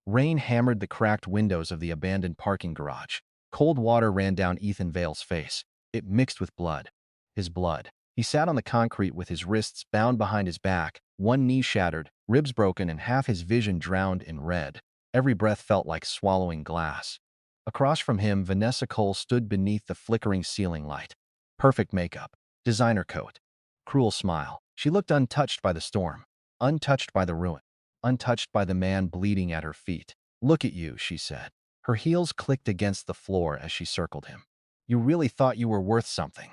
Rain hammered the cracked windows of the abandoned parking garage. Cold water ran down Ethan Vale's face. It mixed with blood. His blood. He sat on the concrete with his wrists bound behind his back, one knee shattered, ribs broken, and half his vision drowned in red. Every breath felt like swallowing glass. Across from him, Vanessa Cole stood beneath the flickering ceiling light. Perfect makeup, designer coat, cruel smile. She looked untouched by the storm, untouched by the ruin, untouched by the man bleeding at her feet. "Look at you," she said. Her heels clicked against the floor as she circled him. "You really thought you were worth something."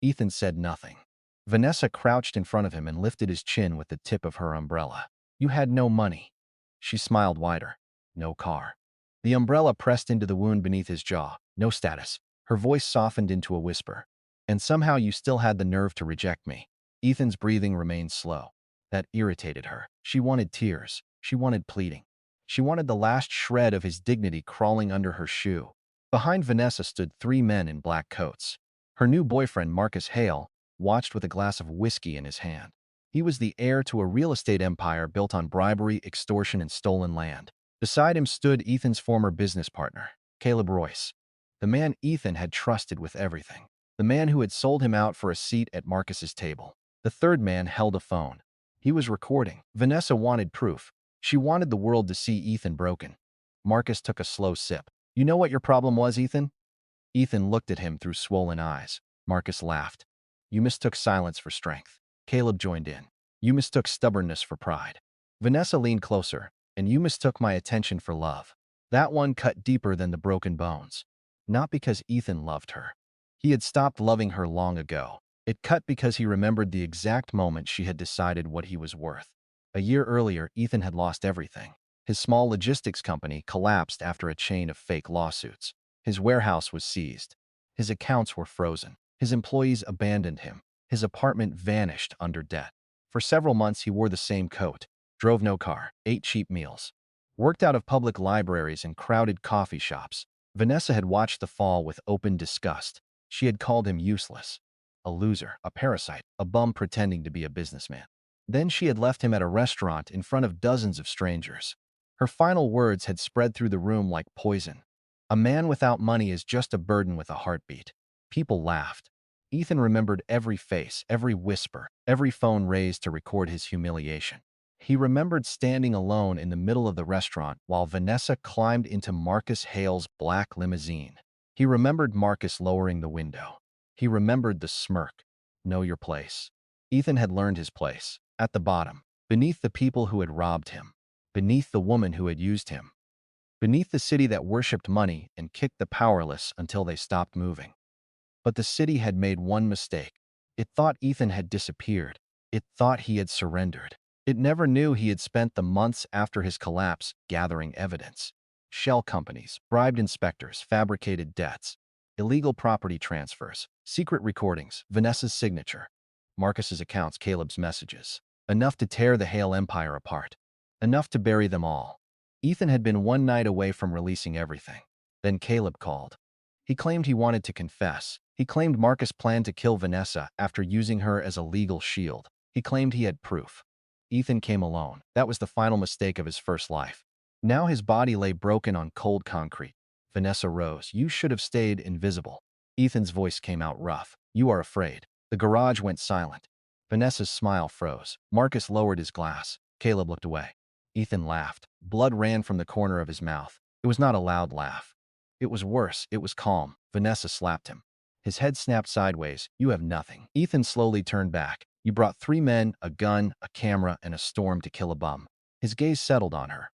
Ethan said nothing. Vanessa crouched in front of him and lifted his chin with the tip of her umbrella. "You had no money." She smiled wider. "No car." The umbrella pressed into the wound beneath his jaw. "No status." Her voice softened into a whisper. "And somehow you still had the nerve to reject me." Ethan's breathing remained slow. That irritated her. She wanted tears. She wanted pleading. She wanted the last shred of his dignity crawling under her shoe. Behind Vanessa stood three men in black coats. Her new boyfriend, Marcus Hale, watched with a glass of whiskey in his hand. He was the heir to a real estate empire built on bribery, extortion, and stolen land. Beside him stood Ethan's former business partner, Caleb Royce, the man Ethan had trusted with everything, the man who had sold him out for a seat at Marcus's table. The third man held a phone. He was recording. Vanessa wanted proof. She wanted the world to see Ethan broken. Marcus took a slow sip. "You know what your problem was, Ethan?" Ethan looked at him through swollen eyes. Marcus laughed. "You mistook silence for strength." Caleb joined in. "You mistook stubbornness for pride." Vanessa leaned closer. "And you mistook my attention for love." That one cut deeper than the broken bones. Not because Ethan loved her. He had stopped loving her long ago. It cut because he remembered the exact moment she had decided what he was worth. A year earlier, Ethan had lost everything. His small logistics company collapsed after a chain of fake lawsuits. His warehouse was seized. His accounts were frozen. His employees abandoned him. His apartment vanished under debt. For several months, he wore the same coat, drove no car, ate cheap meals, worked out of public libraries and crowded coffee shops. Vanessa had watched the fall with open disgust. She had called him useless, a loser, a parasite, a bum pretending to be a businessman. Then she had left him at a restaurant in front of dozens of strangers. Her final words had spread through the room like poison. "A man without money is just a burden with a heartbeat." People laughed. Ethan remembered every face, every whisper, every phone raised to record his humiliation. He remembered standing alone in the middle of the restaurant while Vanessa climbed into Marcus Hale's black limousine. He remembered Marcus lowering the window. He remembered the smirk. "Know your place." Ethan had learned his place. At the bottom. Beneath the people who had robbed him. Beneath the woman who had used him. Beneath the city that worshipped money and kicked the powerless until they stopped moving. But the city had made one mistake. It thought Ethan had disappeared. It thought he had surrendered. It never knew he had spent the months after his collapse gathering evidence. Shell companies, bribed inspectors, fabricated debts, illegal property transfers, secret recordings, Vanessa's signature, Marcus's accounts, Caleb's messages. Enough to tear the Hale empire apart. Enough to bury them all. Ethan had been one night away from releasing everything. Then Caleb called. He claimed he wanted to confess. He claimed Marcus planned to kill Vanessa after using her as a legal shield. He claimed he had proof. Ethan came alone. That was the final mistake of his first life. Now his body lay broken on cold concrete. Vanessa rose. "You should have stayed invisible." Ethan's voice came out rough. "You are afraid." The garage went silent. Vanessa's smile froze. Marcus lowered his glass. Caleb looked away. Ethan laughed. Blood ran from the corner of his mouth. It was not a loud laugh. It was worse. It was calm. Vanessa slapped him. His head snapped sideways. "You have nothing." Ethan slowly turned back. "You brought three men, a gun, a camera, and a storm to kill a bum." His gaze settled on her.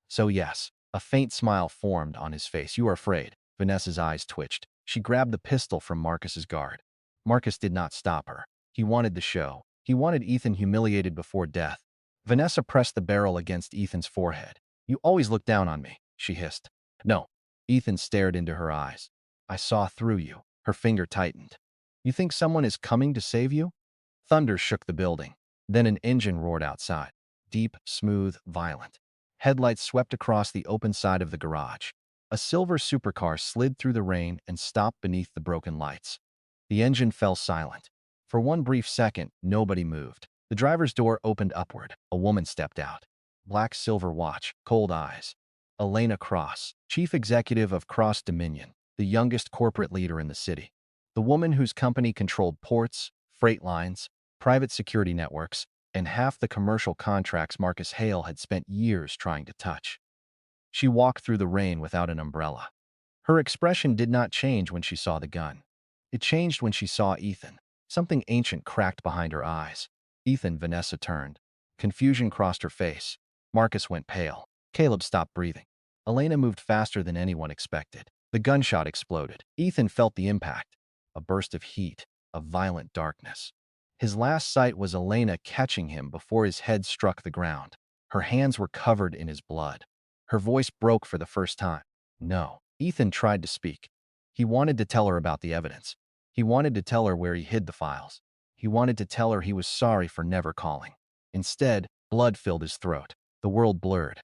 "So yes." A faint smile formed on his face. "You are afraid." Vanessa's eyes twitched. She grabbed the pistol from Marcus's guard. Marcus did not stop her. He wanted the show. He wanted Ethan humiliated before death. Vanessa pressed the barrel against Ethan's forehead. "You always look down on me," she hissed. "No." Ethan stared into her eyes. "I saw through you." Her finger tightened. "You think someone is coming to save you?" Thunder shook the building. Then an engine roared outside. Deep, smooth, violent. Headlights swept across the open side of the garage. A silver supercar slid through the rain and stopped beneath the broken lights. The engine fell silent. For one brief second, nobody moved. The driver's door opened upward. A woman stepped out. Black silver watch, cold eyes. Elena Cross, chief executive of Cross Dominion, the youngest corporate leader in the city. The woman whose company controlled ports, freight lines, private security networks, and half the commercial contracts Marcus Hale had spent years trying to touch. She walked through the rain without an umbrella. Her expression did not change when she saw the gun. It changed when she saw Ethan. Something ancient cracked behind her eyes. Ethan, Vanessa turned. Confusion crossed her face. Marcus went pale. Caleb stopped breathing. Elena moved faster than anyone expected. The gunshot exploded. Ethan felt the impact. A burst of heat, of violent darkness. His last sight was Elena catching him before his head struck the ground. Her hands were covered in his blood. Her voice broke for the first time. No. Ethan tried to speak. He wanted to tell her about the evidence. He wanted to tell her where he hid the files. He wanted to tell her he was sorry for never calling. Instead, blood filled his throat. The world blurred.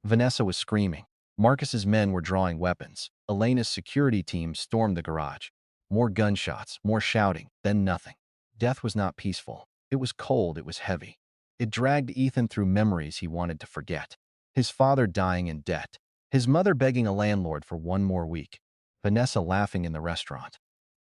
Vanessa was screaming. Marcus's men were drawing weapons. Elena's security team stormed the garage. More gunshots, more shouting, then nothing. Death was not peaceful. It was cold, it was heavy. It dragged Ethan through memories he wanted to forget. His father dying in debt. His mother begging a landlord for one more week. Vanessa laughing in the restaurant.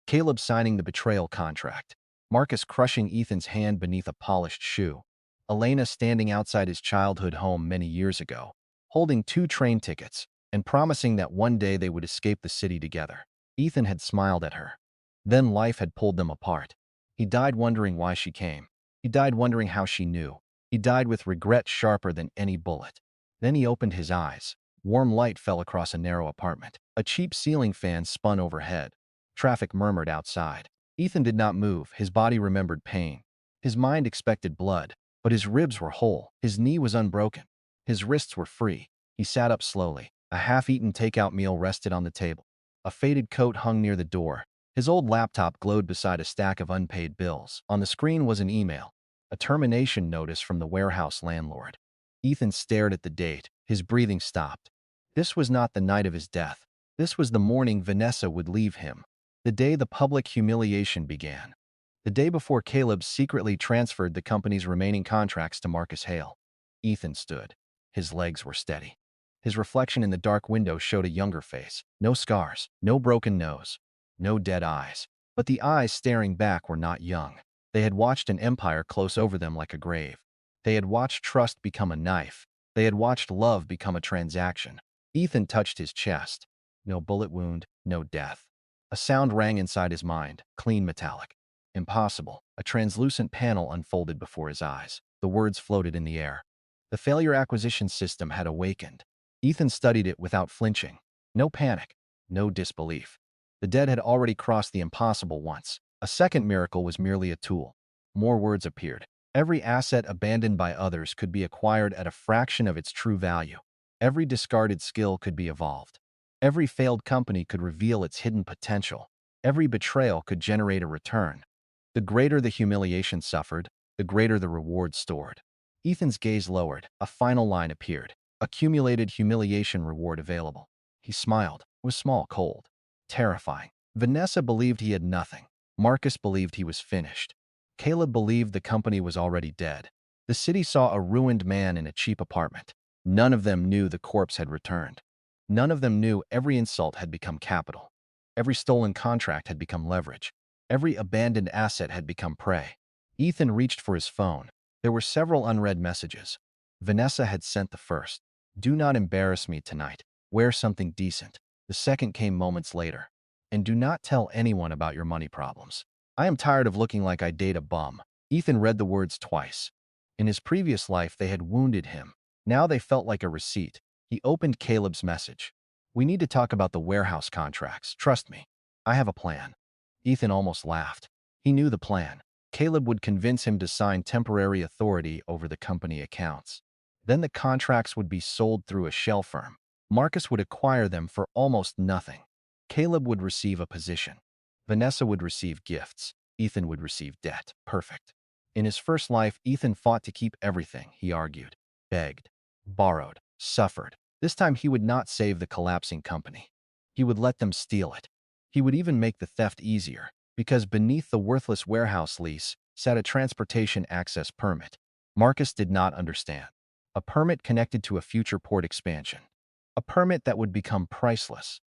Caleb signing the betrayal contract. Marcus crushing Ethan's hand beneath a polished shoe. Elena standing outside his childhood home many years ago, holding 2 train tickets and promising that one day they would escape the city together. Ethan had smiled at her. Then life had pulled them apart. He died wondering why she came. He died wondering how she knew. He died with regret sharper than any bullet. Then he opened his eyes. Warm light fell across a narrow apartment. A cheap ceiling fan spun overhead. Traffic murmured outside. Ethan did not move. His body remembered pain. His mind expected blood, but his ribs were whole. His knee was unbroken. His wrists were free. He sat up slowly. A half-eaten takeout meal rested on the table. A faded coat hung near the door. His old laptop glowed beside a stack of unpaid bills. On the screen was an email, a termination notice from the warehouse landlord. Ethan stared at the date. His breathing stopped. This was not the night of his death. This was the morning Vanessa would leave him. The day the public humiliation began. The day before Caleb secretly transferred the company's remaining contracts to Marcus Hale. Ethan stood. His legs were steady. His reflection in the dark window showed a younger face. No scars, no broken nose, no dead eyes. But the eyes staring back were not young. They had watched an empire close over them like a grave. They had watched trust become a knife. They had watched love become a transaction. Ethan touched his chest. No bullet wound, no death. A sound rang inside his mind, clean metallic. Impossible. A translucent panel unfolded before his eyes. The words floated in the air. The failure acquisition system had awakened. Ethan studied it without flinching. No panic, no disbelief. The dead had already crossed the impossible once. A second miracle was merely a tool. More words appeared. Every asset abandoned by others could be acquired at a fraction of its true value. Every discarded skill could be evolved. Every failed company could reveal its hidden potential. Every betrayal could generate a return. The greater the humiliation suffered, the greater the reward stored. Ethan's gaze lowered. A final line appeared. Accumulated humiliation reward available. He smiled. It was small, cold, terrifying. Vanessa believed he had nothing. Marcus believed he was finished. Caleb believed the company was already dead. The city saw a ruined man in a cheap apartment. None of them knew the corpse had returned. None of them knew every insult had become capital. Every stolen contract had become leverage. Every abandoned asset had become prey. Ethan reached for his phone. There were several unread messages. Vanessa had sent the first. Do not embarrass me tonight. Wear something decent. The second came moments later. And do not tell anyone about your money problems. I am tired of looking like I date a bum. Ethan read the words twice. In his previous life, they had wounded him. Now they felt like a receipt. He opened Caleb's message. We need to talk about the warehouse contracts. Trust me. I have a plan. Ethan almost laughed. He knew the plan. Caleb would convince him to sign temporary authority over the company accounts. Then the contracts would be sold through a shell firm. Marcus would acquire them for almost nothing. Caleb would receive a position. Vanessa would receive gifts. Ethan would receive debt. Perfect. In his first life, Ethan fought to keep everything, he argued. Begged. Borrowed. Suffered. This time he would not save the collapsing company. He would let them steal it. He would even make the theft easier, because beneath the worthless warehouse lease sat a transportation access permit. Marcus did not understand. A permit connected to a future port expansion. A permit that would become priceless,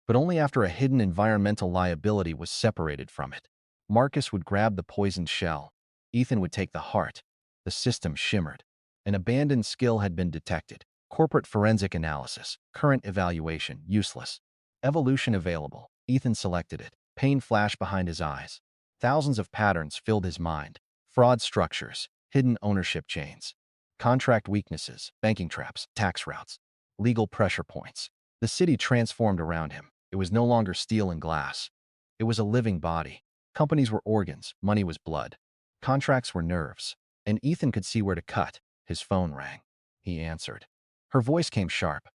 but only after a hidden environmental liability was separated from it. Marcus would grab the poisoned shell. Ethan would take the heart. The system shimmered. An abandoned skill had been detected. Corporate forensic analysis. Current evaluation. Useless. Evolution available. Ethan selected it. Pain flashed behind his eyes. Thousands of patterns filled his mind. Fraud structures. Hidden ownership chains. Contract weaknesses. Banking traps. Tax routes. Legal pressure points. The city transformed around him. It was no longer steel and glass. It was a living body. Companies were organs, money was blood. Contracts were nerves. And Ethan could see where to cut. His phone rang. He answered. Her voice came sharp.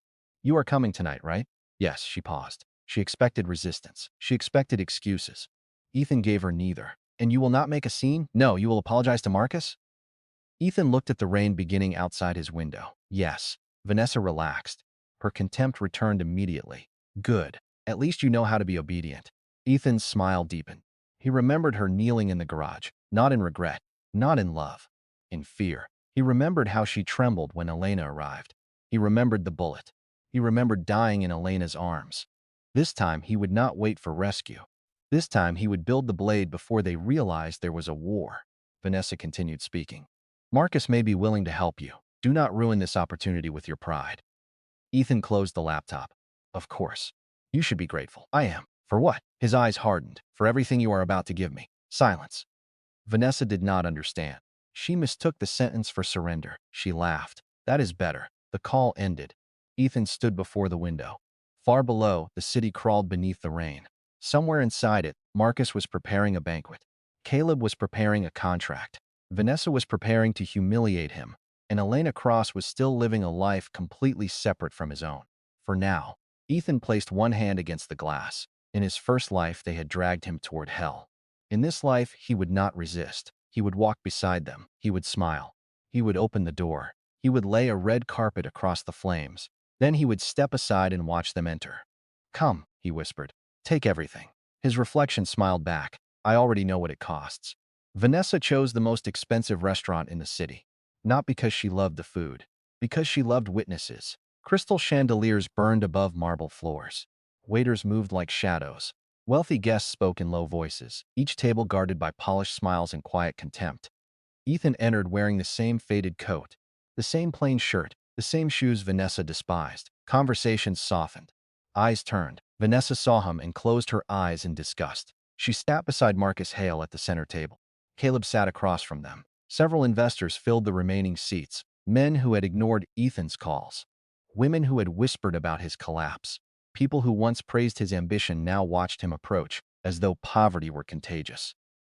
You are coming tonight, right? Yes, she paused. She expected resistance. She expected excuses. Ethan gave her neither. And you will not make a scene? No, you will apologize to Marcus? Ethan looked at the rain beginning outside his window. Yes. Vanessa relaxed. Her contempt returned immediately. Good. At least you know how to be obedient. Ethan's smile deepened. He remembered her kneeling in the garage, not in regret, not in love, in fear. He remembered how she trembled when Elena arrived. He remembered the bullet. He remembered dying in Elena's arms. This time, he would not wait for rescue. This time, he would build the blade before they realized there was a war. Vanessa continued speaking. Marcus may be willing to help you. Do not ruin this opportunity with your pride. Ethan closed the laptop. Of course. You should be grateful. I am. For what? His eyes hardened. For everything you are about to give me. Silence. Vanessa did not understand. She mistook the sentence for surrender. She laughed. That is better. The call ended. Ethan stood before the window. Far below, the city crawled beneath the rain. Somewhere inside it, Marcus was preparing a banquet. Caleb was preparing a contract. Vanessa was preparing to humiliate him. And Elena Cross was still living a life completely separate from his own. For now, Ethan placed one hand against the glass. In his first life, they had dragged him toward hell. In this life, he would not resist. He would walk beside them. He would smile. He would open the door. He would lay a red carpet across the flames. Then he would step aside and watch them enter. Come, he whispered. Take everything. His reflection smiled back. I already know what it costs. Vanessa chose the most expensive restaurant in the city. Not because she loved the food. Because she loved witnesses. Crystal chandeliers burned above marble floors. Waiters moved like shadows. Wealthy guests spoke in low voices, each table guarded by polished smiles and quiet contempt. Ethan entered wearing the same faded coat, the same plain shirt, the same shoes Vanessa despised. Conversations softened. Eyes turned. Vanessa saw him and closed her eyes in disgust. She sat beside Marcus Hale at the center table. Caleb sat across from them. Several investors filled the remaining seats, men who had ignored Ethan's calls, women who had whispered about his collapse. People who once praised his ambition now watched him approach, as though poverty were contagious.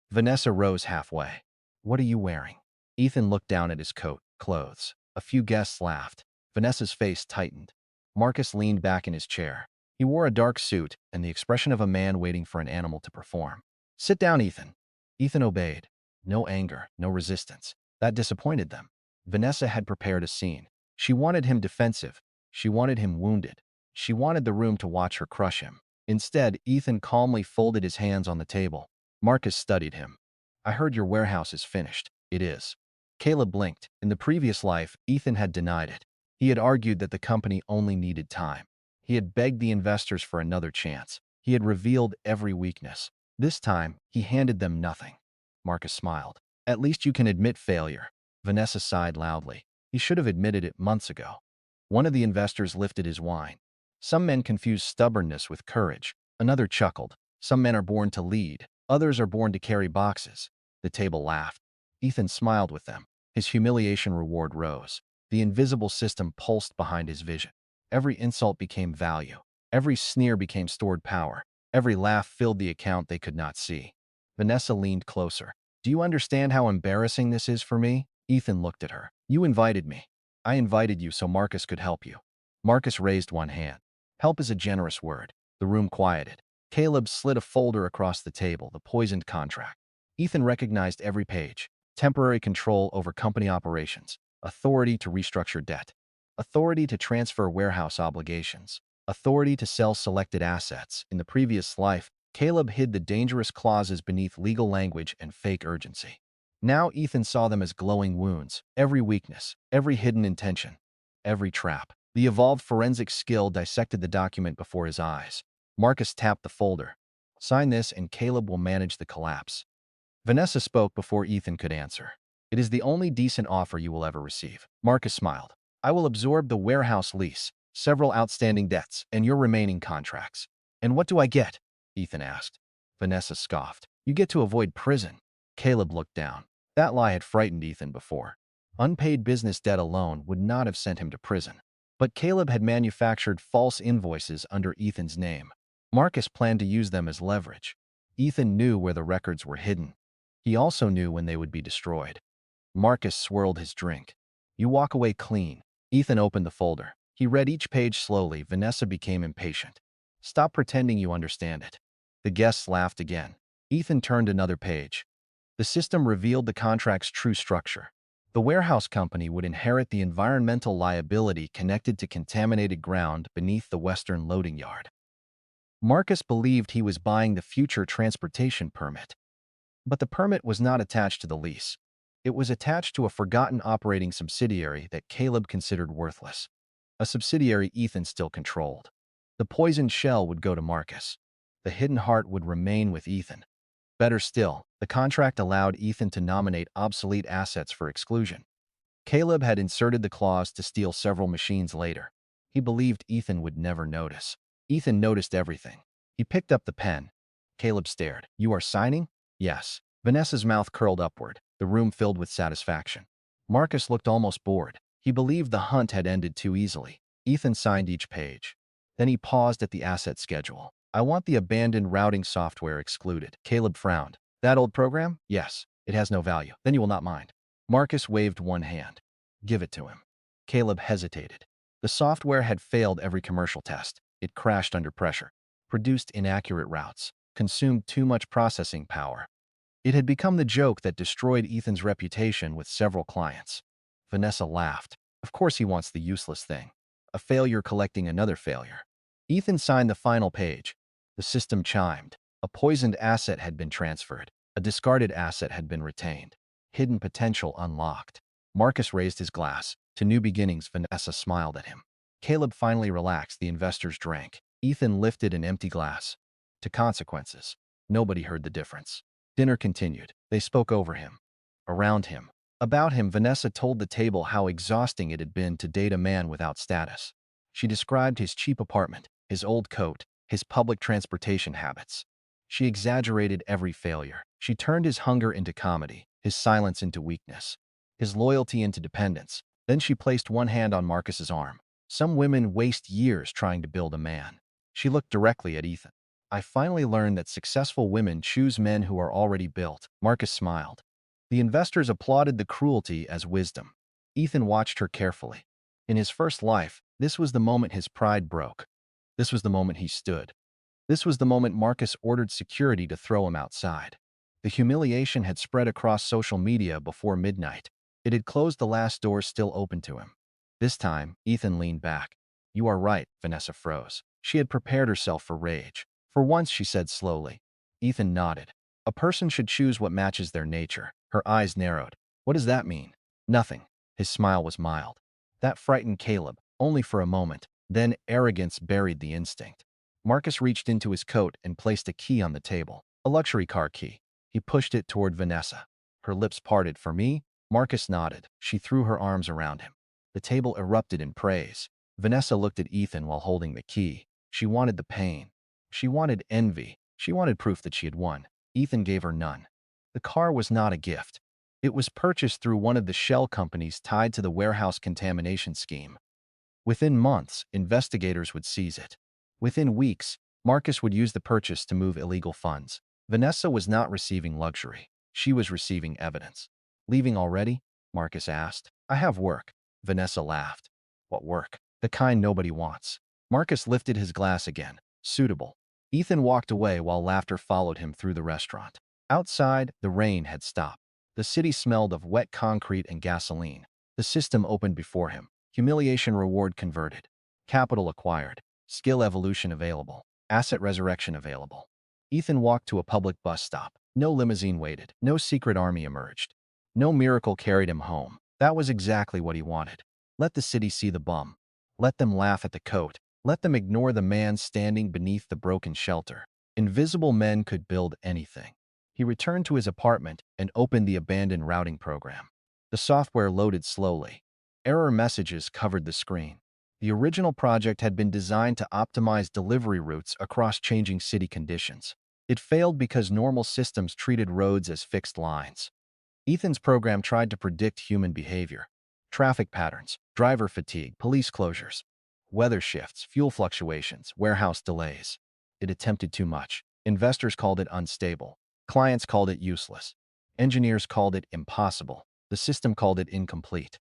Vanessa rose halfway. What are you wearing? Ethan looked down at his coat, clothes. A few guests laughed. Vanessa's face tightened. Marcus leaned back in his chair. He wore a dark suit and the expression of a man waiting for an animal to perform. Sit down, Ethan. Ethan obeyed. No anger, no resistance. That disappointed them. Vanessa had prepared a scene. She wanted him defensive. She wanted him wounded. She wanted the room to watch her crush him. Instead, Ethan calmly folded his hands on the table. Marcus studied him. I heard your warehouse is finished. It is. Caleb blinked. In the previous life, Ethan had denied it. He had argued that the company only needed time. He had begged the investors for another chance. He had revealed every weakness. This time, he handed them nothing. Marcus smiled. At least you can admit failure. Vanessa sighed loudly. He should have admitted it months ago. One of the investors lifted his wine. Some men confuse stubbornness with courage. Another chuckled. Some men are born to lead. Others are born to carry boxes. The table laughed. Ethan smiled with them. His humiliation reward rose. The invisible system pulsed behind his vision. Every insult became value. Every sneer became stored power. Every laugh filled the account they could not see. Vanessa leaned closer. Do you understand how embarrassing this is for me? Ethan looked at her. You invited me. I invited you so Marcus could help you. Marcus raised one hand. Help is a generous word. The room quieted. Caleb slid a folder across the table, the poisoned contract. Ethan recognized every page. Temporary control over company operations. Authority to restructure debt. Authority to transfer warehouse obligations. Authority to sell selected assets. In the previous life, Caleb hid the dangerous clauses beneath legal language and fake urgency. Now Ethan saw them as glowing wounds. Every weakness, every hidden intention, every trap. The evolved forensic skill dissected the document before his eyes. Marcus tapped the folder. Sign this and Caleb will manage the collapse. Vanessa spoke before Ethan could answer. It is the only decent offer you will ever receive. Marcus smiled. I will absorb the warehouse lease, several outstanding debts, and your remaining contracts. And what do I get? Ethan asked. Vanessa scoffed. You get to avoid prison. Caleb looked down. That lie had frightened Ethan before. Unpaid business debt alone would not have sent him to prison. But Caleb had manufactured false invoices under Ethan's name. Marcus planned to use them as leverage. Ethan knew where the records were hidden. He also knew when they would be destroyed. Marcus swirled his drink. You walk away clean. Ethan opened the folder. He read each page slowly. Vanessa became impatient. Stop pretending you understand it. The guests laughed again. Ethan turned another page. The system revealed the contract's true structure. The warehouse company would inherit the environmental liability connected to contaminated ground beneath the western loading yard. Marcus believed he was buying the future transportation permit. But the permit was not attached to the lease. It was attached to a forgotten operating subsidiary that Caleb considered worthless. A subsidiary Ethan still controlled. The poisoned shell would go to Marcus. The hidden heart would remain with Ethan. Better still, the contract allowed Ethan to nominate obsolete assets for exclusion. Caleb had inserted the clause to steal several machines later. He believed Ethan would never notice. Ethan noticed everything. He picked up the pen. Caleb stared. You are signing? Yes. Vanessa's mouth curled upward. The room filled with satisfaction. Marcus looked almost bored. He believed the hunt had ended too easily. Ethan signed each page. Then he paused at the asset schedule. I want the abandoned routing software excluded. Caleb frowned. That old program? Yes. It has no value. Then you will not mind. Marcus waved one hand. Give it to him. Caleb hesitated. The software had failed every commercial test. It crashed under pressure, produced inaccurate routes, consumed too much processing power. It had become the joke that destroyed Ethan's reputation with several clients. Vanessa laughed. Of course he wants the useless thing. A failure collecting another failure. Ethan signed the final page. The system chimed. A poisoned asset had been transferred. A discarded asset had been retained. Hidden potential unlocked. Marcus raised his glass. To new beginnings, Vanessa smiled at him. Caleb finally relaxed. The investors drank. Ethan lifted an empty glass. To consequences. Nobody heard the difference. Dinner continued. They spoke over him. Around him. About him, Vanessa told the table how exhausting it had been to date a man without status. She described his cheap apartment, his old coat, his public transportation habits. She exaggerated every failure. She turned his hunger into comedy, his silence into weakness, his loyalty into dependence. Then she placed one hand on Marcus's arm. Some women waste years trying to build a man. She looked directly at Ethan. I finally learned that successful women choose men who are already built. Marcus smiled. The investors applauded the cruelty as wisdom. Ethan watched her carefully. In his first life, this was the moment his pride broke. This was the moment he stood. This was the moment Marcus ordered security to throw him outside. The humiliation had spread across social media before midnight. It had closed the last door still open to him. This time, Ethan leaned back. You are right, Vanessa froze. She had prepared herself for rage. For once, she said slowly. Ethan nodded. A person should choose what matches their nature. Her eyes narrowed. What does that mean? Nothing. His smile was mild. That frightened Caleb, only for a moment. Then arrogance buried the instinct. Marcus reached into his coat and placed a key on the table. A luxury car key. He pushed it toward Vanessa. Her lips parted. For me? Marcus nodded. She threw her arms around him. The table erupted in praise. Vanessa looked at Ethan while holding the key. She wanted the pain. She wanted envy. She wanted proof that she had won. Ethan gave her none. The car was not a gift. It was purchased through one of the shell companies tied to the warehouse contamination scheme. Within months, investigators would seize it. Within weeks, Marcus would use the purchase to move illegal funds. Vanessa was not receiving luxury. She was receiving evidence. Leaving already? Marcus asked. I have work. Vanessa laughed. What work? The kind nobody wants. Marcus lifted his glass again. Suitable. Ethan walked away while laughter followed him through the restaurant. Outside, the rain had stopped. The city smelled of wet concrete and gasoline. The system opened before him. Humiliation reward converted. Capital acquired. Skill evolution available. Asset resurrection available. Ethan walked to a public bus stop. No limousine waited. No secret army emerged. No miracle carried him home. That was exactly what he wanted. Let the city see the bum. Let them laugh at the coat. Let them ignore the man standing beneath the broken shelter. Invisible men could build anything. He returned to his apartment and opened the abandoned routing program. The software loaded slowly. Error messages covered the screen. The original project had been designed to optimize delivery routes across changing city conditions. It failed because normal systems treated roads as fixed lines. Ethan's program tried to predict human behavior, traffic patterns, driver fatigue, police closures, weather shifts, fuel fluctuations, warehouse delays. It attempted too much. Investors called it unstable. Clients called it useless. Engineers called it impossible. The system called it incomplete.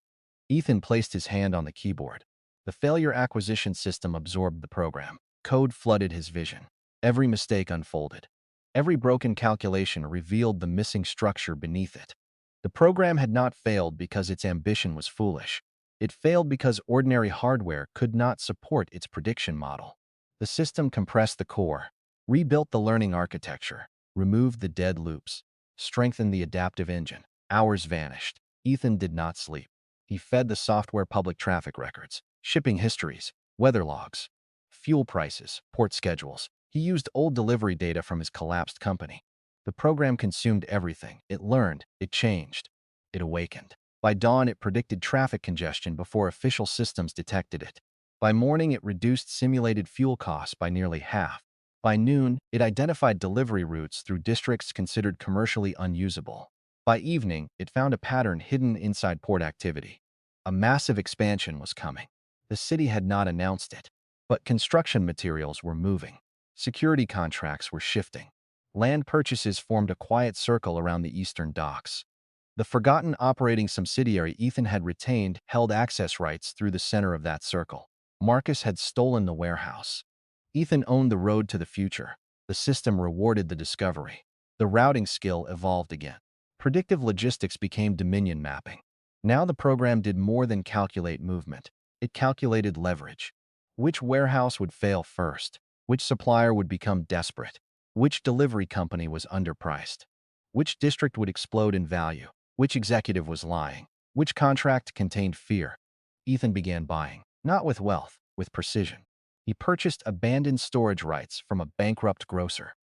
Ethan placed his hand on the keyboard. The failure acquisition system absorbed the program. Code flooded his vision. Every mistake unfolded. Every broken calculation revealed the missing structure beneath it. The program had not failed because its ambition was foolish. It failed because ordinary hardware could not support its prediction model. The system compressed the core, rebuilt the learning architecture, removed the dead loops, strengthened the adaptive engine. Hours vanished. Ethan did not sleep. He fed the software public traffic records, shipping histories, weather logs, fuel prices, port schedules. He used old delivery data from his collapsed company. The program consumed everything. It learned, it changed, it awakened. By dawn, it predicted traffic congestion before official systems detected it. By morning, it reduced simulated fuel costs by nearly half. By noon, it identified delivery routes through districts considered commercially unusable. By evening, it found a pattern hidden inside port activity. A massive expansion was coming. The city had not announced it, but construction materials were moving. Security contracts were shifting. Land purchases formed a quiet circle around the eastern docks. The forgotten operating subsidiary Ethan had retained held access rights through the center of that circle. Marcus had stolen the warehouse. Ethan owned the road to the future. The system rewarded the discovery. The routing skill evolved again. Predictive logistics became dominion mapping. Now the program did more than calculate movement. It calculated leverage. Which warehouse would fail first? Which supplier would become desperate? Which delivery company was underpriced? Which district would explode in value? Which executive was lying? Which contract contained fear? Ethan began buying, not with wealth, with precision. He purchased abandoned storage rights from a bankrupt grocer.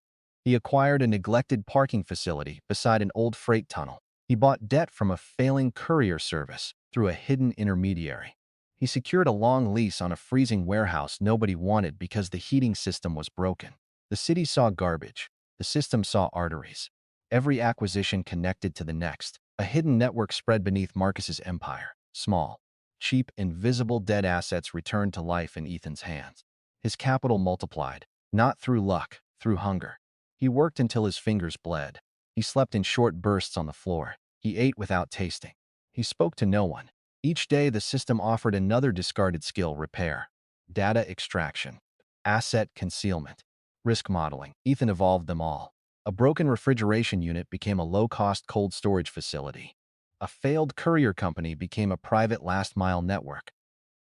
He acquired a neglected parking facility beside an old freight tunnel. He bought debt from a failing courier service through a hidden intermediary. He secured a long lease on a freezing warehouse nobody wanted because the heating system was broken. The city saw garbage. The system saw arteries. Every acquisition connected to the next. A hidden network spread beneath Marcus's empire. Small, cheap, invisible dead assets returned to life in Ethan's hands. His capital multiplied, not through luck, through hunger. He worked until his fingers bled. He slept in short bursts on the floor. He ate without tasting. He spoke to no one. Each day, the system offered another discarded skill: repair, data extraction, asset concealment, risk modeling. Ethan evolved them all. A broken refrigeration unit became a low-cost cold storage facility. A failed courier company became a private last-mile network.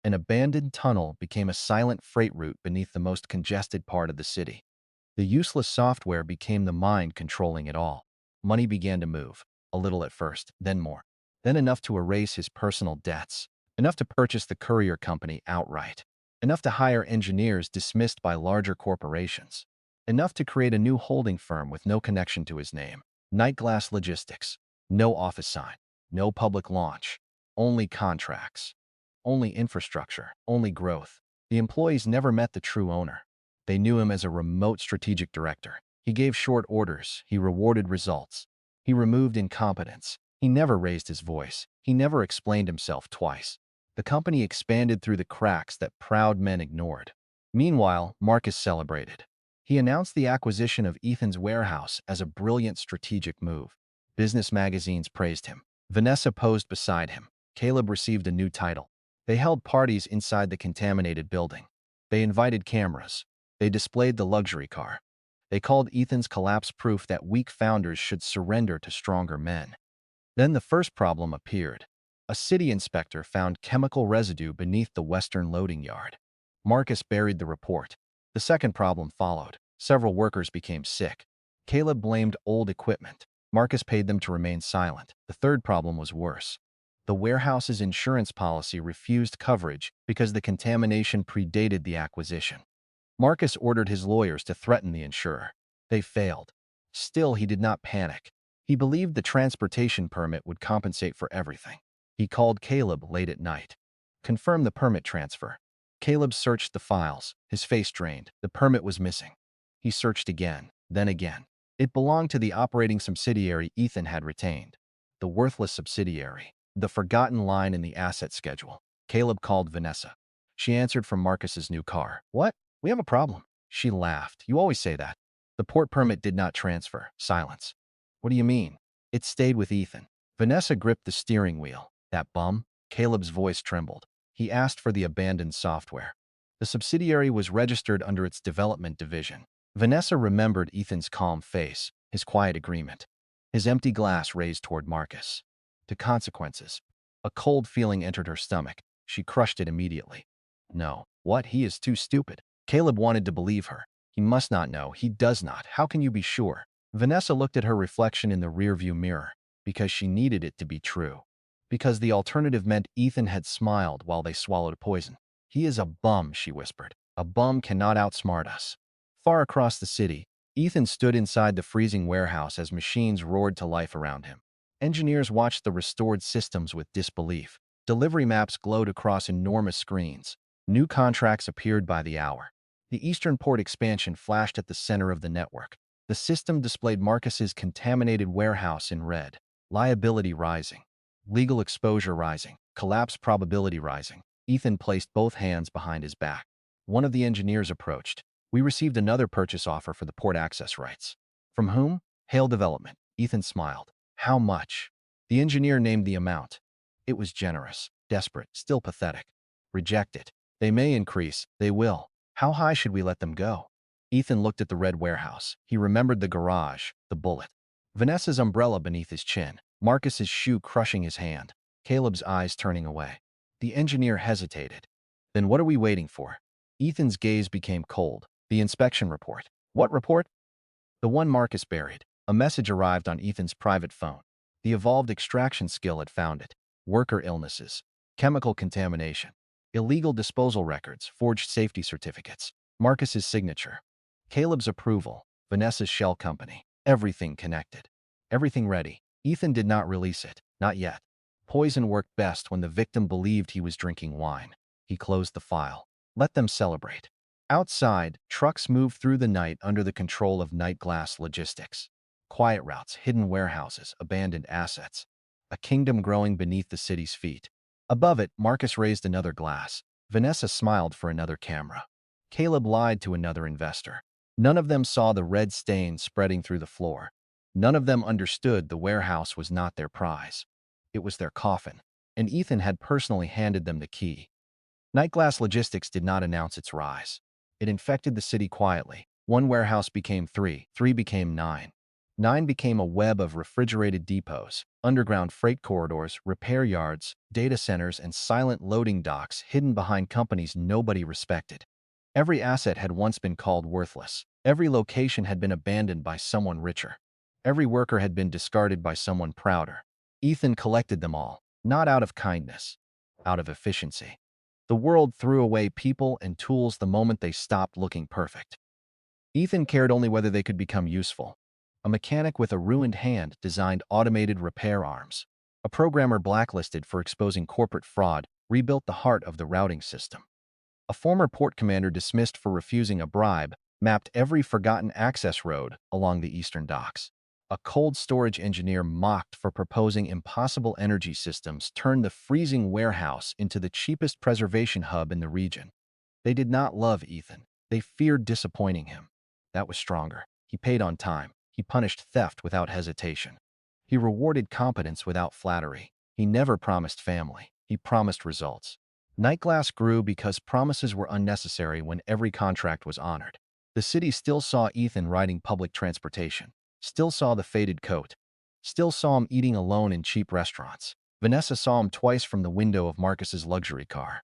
An abandoned tunnel became a silent freight route beneath the most congested part of the city. The useless software became the mind controlling it all. Money began to move, a little at first, then more. Then enough to erase his personal debts, enough to purchase the courier company outright, enough to hire engineers dismissed by larger corporations, enough to create a new holding firm with no connection to his name. Nightglass Logistics. No office sign, no public launch, only contracts, only infrastructure, only growth. The employees never met the true owner. They knew him as a remote strategic director. He gave short orders. He rewarded results. He removed incompetence. He never raised his voice. He never explained himself twice. The company expanded through the cracks that proud men ignored. Meanwhile, Marcus celebrated. He announced the acquisition of Ethan's warehouse as a brilliant strategic move. Business magazines praised him. Vanessa posed beside him. Caleb received a new title. They held parties inside the contaminated building. They invited cameras. They displayed the luxury car. They called Ethan's collapse proof that weak founders should surrender to stronger men. Then the first problem appeared. A city inspector found chemical residue beneath the western loading yard. Marcus buried the report. The second problem followed. Several workers became sick. Caleb blamed old equipment. Marcus paid them to remain silent. The third problem was worse. The warehouse's insurance policy refused coverage because the contamination predated the acquisition. Marcus ordered his lawyers to threaten the insurer. They failed. Still, he did not panic. He believed the transportation permit would compensate for everything. He called Caleb late at night. Confirm the permit transfer. Caleb searched the files, his face drained. The permit was missing. He searched again, then again. It belonged to the operating subsidiary Ethan had retained. The worthless subsidiary. The forgotten line in the asset schedule. Caleb called Vanessa. She answered from Marcus's new car. What? We have a problem. She laughed. You always say that. The port permit did not transfer. Silence. What do you mean? It stayed with Ethan. Vanessa gripped the steering wheel. That bum? Caleb's voice trembled. He asked for the abandoned software. The subsidiary was registered under its development division. Vanessa remembered Ethan's calm face, his quiet agreement, his empty glass raised toward Marcus. To consequences. A cold feeling entered her stomach. She crushed it immediately. No. What? He is too stupid. Caleb wanted to believe her. He must not know. He does not. How can you be sure? Vanessa looked at her reflection in the rearview mirror because she needed it to be true. Because the alternative meant Ethan had smiled while they swallowed poison. He is a bum, she whispered. A bum cannot outsmart us. Far across the city, Ethan stood inside the freezing warehouse as machines roared to life around him. Engineers watched the restored systems with disbelief. Delivery maps glowed across enormous screens. New contracts appeared by the hour. The Eastern Port expansion flashed at the center of the network. The system displayed Marcus's contaminated warehouse in red. Liability rising. Legal exposure rising. Collapse probability rising. Ethan placed both hands behind his back. One of the engineers approached. We received another purchase offer for the port access rights. From whom? Hale Development. Ethan smiled. How much? The engineer named the amount. It was generous, desperate, still pathetic. Reject it. They may increase. They will. How high should we let them go? Ethan looked at the red warehouse. He remembered the garage, the bullet. Vanessa's umbrella beneath his chin. Marcus's shoe crushing his hand. Caleb's eyes turning away. The engineer hesitated. Then what are we waiting for? Ethan's gaze became cold. The inspection report. What report? The one Marcus buried. A message arrived on Ethan's private phone. The evolved extraction skill had found it. Worker illnesses. Chemical contamination. Illegal disposal records. Forged safety certificates. Marcus's signature. Caleb's approval. Vanessa's shell company. Everything connected. Everything ready. Ethan did not release it. Not yet. Poison worked best when the victim believed he was drinking wine. He closed the file. Let them celebrate. Outside, trucks moved through the night under the control of Nightglass Logistics. Quiet routes, hidden warehouses, abandoned assets. A kingdom growing beneath the city's feet. Above it, Marcus raised another glass. Vanessa smiled for another camera. Caleb lied to another investor. None of them saw the red stains spreading through the floor. None of them understood the warehouse was not their prize. It was their coffin, and Ethan had personally handed them the key. Nightglass Logistics did not announce its rise. It infected the city quietly. One warehouse became 3, 3 became 9. 9 became a web of refrigerated depots, underground freight corridors, repair yards, data centers, and silent loading docks hidden behind companies nobody respected. Every asset had once been called worthless. Every location had been abandoned by someone richer. Every worker had been discarded by someone prouder. Ethan collected them all, not out of kindness, out of efficiency. The world threw away people and tools the moment they stopped looking perfect. Ethan cared only whether they could become useful. A mechanic with a ruined hand designed automated repair arms. A programmer blacklisted for exposing corporate fraud rebuilt the heart of the routing system. A former port commander dismissed for refusing a bribe mapped every forgotten access road along the eastern docks. A cold storage engineer mocked for proposing impossible energy systems turned the freezing warehouse into the cheapest preservation hub in the region. They did not love Ethan. They feared disappointing him. That was stronger. He paid on time. He punished theft without hesitation. He rewarded competence without flattery. He never promised family. He promised results. Nightglass grew because promises were unnecessary when every contract was honored. The city still saw Ethan riding public transportation, still saw the faded coat, still saw him eating alone in cheap restaurants. Vanessa saw him twice from the window of Marcus's luxury car.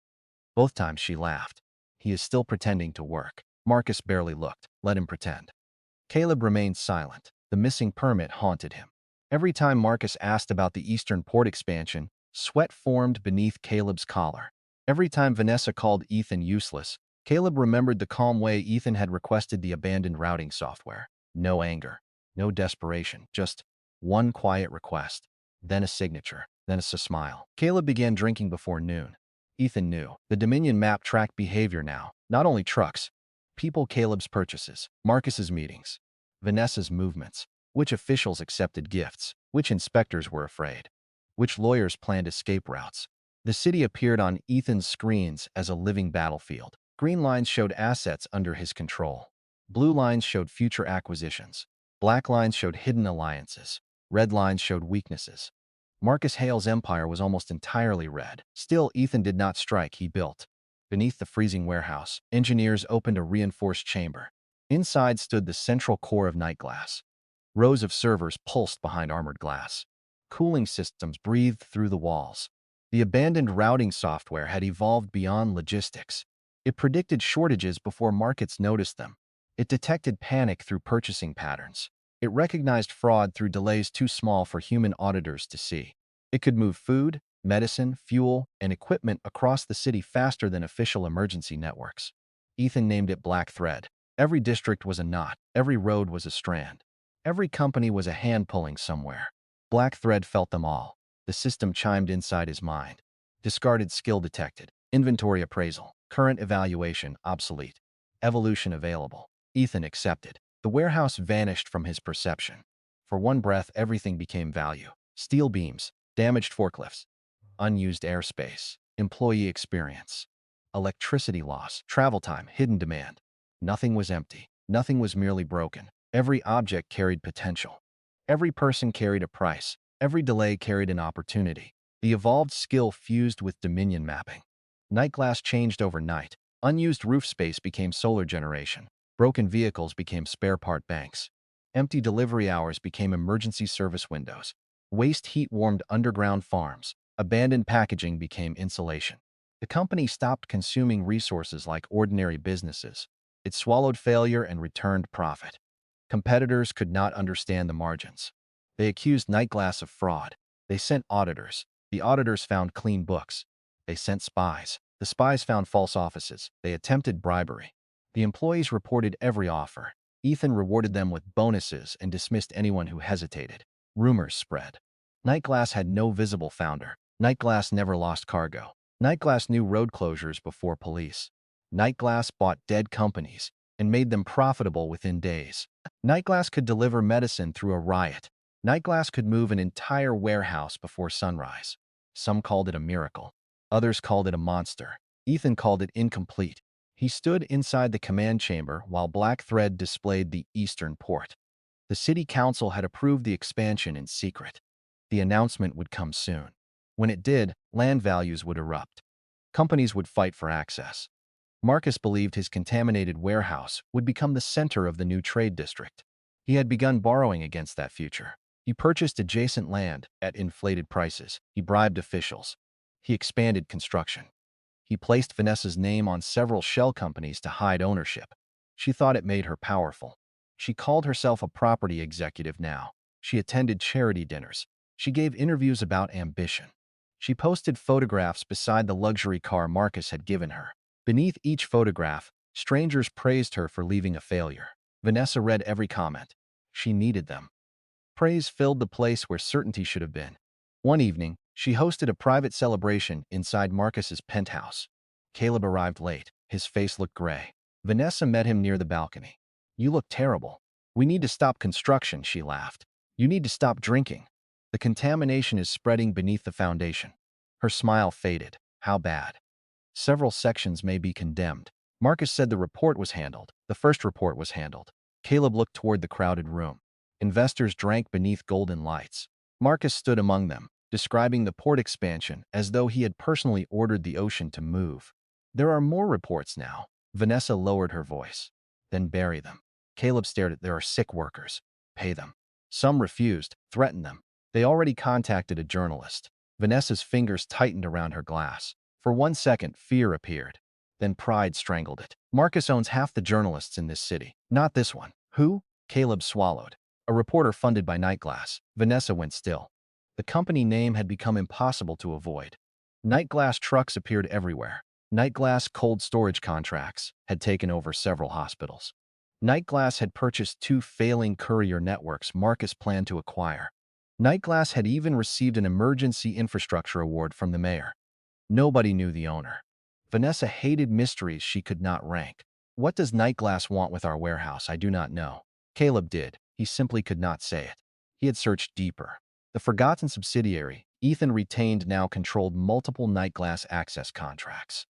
Both times she laughed. He is still pretending to work. Marcus barely looked. Let him pretend. Caleb remained silent. The missing permit haunted him. Every time Marcus asked about the Eastern Port expansion, Sweat formed beneath Caleb's collar. Every time Vanessa called Ethan useless, Caleb remembered the calm way Ethan had requested the abandoned routing software. No anger, no desperation, just one quiet request, then a signature, then a smile. Caleb began drinking before noon. Ethan knew. The Dominion map tracked behavior now, not only trucks, people. Caleb's purchases, Marcus's meetings, Vanessa's movements, which officials accepted gifts, which inspectors were afraid, which lawyers planned escape routes. The city appeared on Ethan's screens as a living battlefield. Green lines showed assets under his control. Blue lines showed future acquisitions. Black lines showed hidden alliances. Red lines showed weaknesses. Marcus Hale's empire was almost entirely red. Still, Ethan did not strike, he built. Beneath the freezing warehouse, engineers opened a reinforced chamber. Inside stood the central core of Nightglass. Rows of servers pulsed behind armored glass. Cooling systems breathed through the walls. The abandoned routing software had evolved beyond logistics. It predicted shortages before markets noticed them. It detected panic through purchasing patterns. It recognized fraud through delays too small for human auditors to see. It could move food, medicine, fuel, and equipment across the city faster than official emergency networks. Ethan named it Black Thread. Every district was a knot. Every road was a strand. Every company was a hand pulling somewhere. Black Thread felt them all. The system chimed inside his mind. Discarded skill detected. Inventory appraisal. Current evaluation obsolete. Evolution available. Ethan accepted. The warehouse vanished from his perception. For one breath, everything became value. Steel beams, damaged forklifts, unused airspace, employee experience, electricity loss, travel time, hidden demand. Nothing was empty. Nothing was merely broken. Every object carried potential. Every person carried a price. Every delay carried an opportunity. The evolved skill fused with Dominion mapping. Nightglass changed overnight. Unused roof space became solar generation. Broken vehicles became spare part banks. Empty delivery hours became emergency service windows. Waste heat warmed underground farms. Abandoned packaging became insulation. The company stopped consuming resources like ordinary businesses. It swallowed failure and returned profit. Competitors could not understand the margins. They accused Nightglass of fraud. They sent auditors. The auditors found clean books. They sent spies. The spies found false offices. They attempted bribery. The employees reported every offer. Ethan rewarded them with bonuses and dismissed anyone who hesitated. Rumors spread. Nightglass had no visible founder. Nightglass never lost cargo. Nightglass knew road closures before police. Nightglass bought dead companies and made them profitable within days. Nightglass could deliver medicine through a riot. Nightglass could move an entire warehouse before sunrise. Some called it a miracle. Others called it a monster. Ethan called it incomplete. He stood inside the command chamber while Black Thread displayed the eastern port. The city council had approved the expansion in secret. The announcement would come soon. When it did, land values would erupt. Companies would fight for access. Marcus believed his contaminated warehouse would become the center of the new trade district. He had begun borrowing against that future. He purchased adjacent land at inflated prices. He bribed officials. He expanded construction. He placed Vanessa's name on several shell companies to hide ownership. She thought it made her powerful. She called herself a property executive now. She attended charity dinners. She gave interviews about ambition. She posted photographs beside the luxury car Marcus had given her. Beneath each photograph, strangers praised her for leaving a failure. Vanessa read every comment. She needed them. Praise filled the place where certainty should have been. One evening, she hosted a private celebration inside Marcus's penthouse. Caleb arrived late. His face looked gray. Vanessa met him near the balcony. "You look terrible. We need to stop construction," she laughed. "You need to stop drinking. The contamination is spreading beneath the foundation." Her smile faded. "How bad?" "Several sections may be condemned." Marcus said the report was handled. The first report was handled. Caleb looked toward the crowded room. Investors drank beneath golden lights. Marcus stood among them, describing the port expansion as though he had personally ordered the ocean to move. "There are more reports now." Vanessa lowered her voice. "Then bury them." Caleb stared at. "There are sick workers. Pay them." Some refused, threatened them. They already contacted a journalist. Vanessa's fingers tightened around her glass. For 1 second, fear appeared. Then pride strangled it. "Marcus owns half the journalists in this city. Not this one." "Who?" Caleb swallowed. "A reporter funded by Nightglass." Vanessa went still. The company name had become impossible to avoid. Nightglass trucks appeared everywhere. Nightglass cold storage contracts had taken over several hospitals. Nightglass had purchased 2 failing courier networks Marcus planned to acquire. Nightglass had even received an emergency infrastructure award from the mayor. Nobody knew the owner. Vanessa hated mysteries she could not rank. What does Nightglass want with our warehouse? I do not know. Caleb did. He simply could not say it. He had searched deeper. The forgotten subsidiary, Ethan retained, now controlled multiple Nightglass access contracts.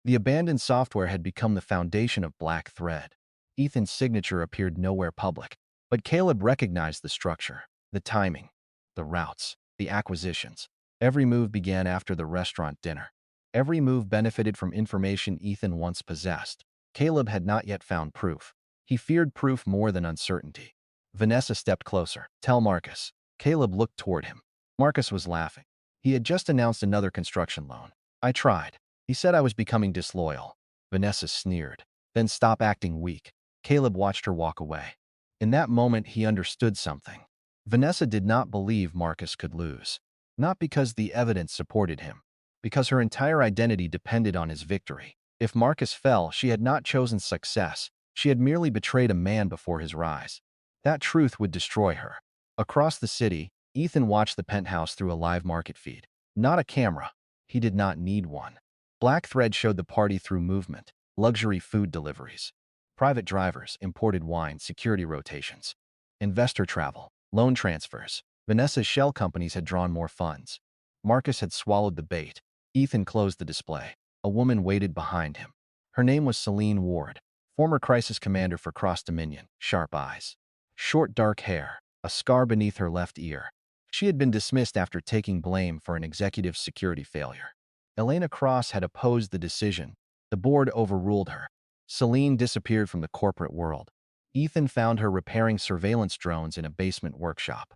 The abandoned software had become the foundation of Black Thread. Ethan's signature appeared nowhere public, but Caleb recognized the structure, the timing, the routes, the acquisitions. Every move began after the restaurant dinner. Every move benefited from information Ethan once possessed. Caleb had not yet found proof. He feared proof more than uncertainty. Vanessa stepped closer. Tell Marcus. Caleb looked toward him. Marcus was laughing. He had just announced another construction loan. I tried. He said I was becoming disloyal. Vanessa sneered. Then stop acting weak. Caleb watched her walk away. In that moment, he understood something. Vanessa did not believe Marcus could lose. Not because the evidence supported him, because her entire identity depended on his victory. If Marcus fell, she had not chosen success. She had merely betrayed a man before his rise. That truth would destroy her. Across the city, Ethan watched the penthouse through a live market feed. Not a camera. He did not need one. Black Thread showed the party through movement, luxury food deliveries, private drivers, imported wine, security rotations, investor travel, loan transfers. Vanessa's shell companies had drawn more funds. Marcus had swallowed the bait. Ethan closed the display. A woman waited behind him. Her name was Celine Ward, former crisis commander for Cross Dominion, sharp eyes, short dark hair, a scar beneath her left ear. She had been dismissed after taking blame for an executive security failure. Elena Cross had opposed the decision. The board overruled her. Celine disappeared from the corporate world. Ethan found her repairing surveillance drones in a basement workshop.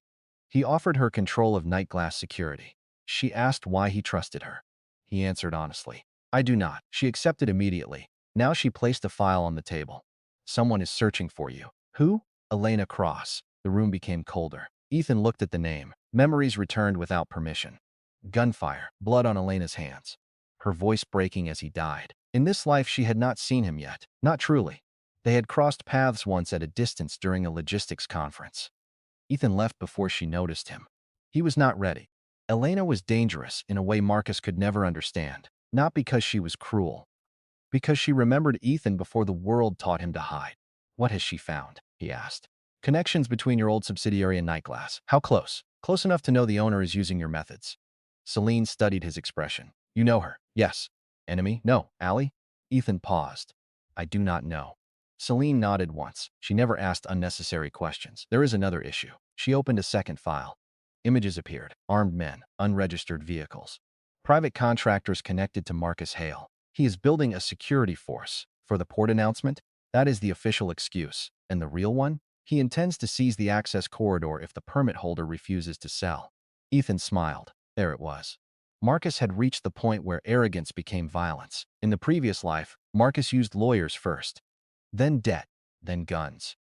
He offered her control of Nightglass security. She asked why he trusted her. He answered honestly, I do not. She accepted immediately. Now she placed a file on the table. Someone is searching for you. Who? Elena Cross. The room became colder. Ethan looked at the name. Memories returned without permission. Gunfire, blood on Elena's hands. Her voice breaking as he died. In this life she had not seen him yet. Not truly. They had crossed paths once at a distance during a logistics conference. Ethan left before she noticed him. He was not ready. Elena was dangerous in a way Marcus could never understand. Not because she was cruel. Because she remembered Ethan before the world taught him to hide. What has she found? He asked. Connections between your old subsidiary and Nightglass. How close? Close enough to know the owner is using your methods. Celine studied his expression. You know her? Yes. Enemy? No. Ally? Ethan paused. I do not know. Celine nodded once. She never asked unnecessary questions. There is another issue. She opened a second file. Images appeared. Armed men, unregistered vehicles. Private contractors connected to Marcus Hale. He is building a security force. For the port announcement, that is the official excuse. And the real one? He intends to seize the access corridor if the permit holder refuses to sell. Ethan smiled. There it was. Marcus had reached the point where arrogance became violence. In the previous life, Marcus used lawyers first, then debt, then guns.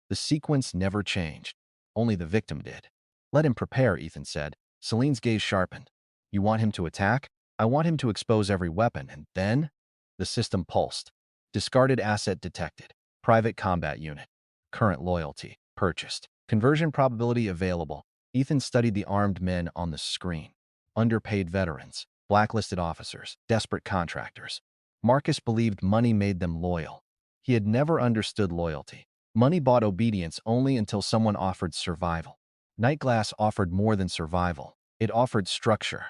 The sequence never changed. Only the victim did. Let him prepare, Ethan said. Celine's gaze sharpened. You want him to attack? I want him to expose every weapon, and then? The system pulsed. Discarded asset detected. Private combat unit. Current loyalty. Purchased. Conversion probability available. Ethan studied the armed men on the screen. Underpaid veterans. Blacklisted officers. Desperate contractors. Marcus believed money made them loyal. He had never understood loyalty. Money bought obedience only until someone offered survival. Nightglass offered more than survival. It offered structure.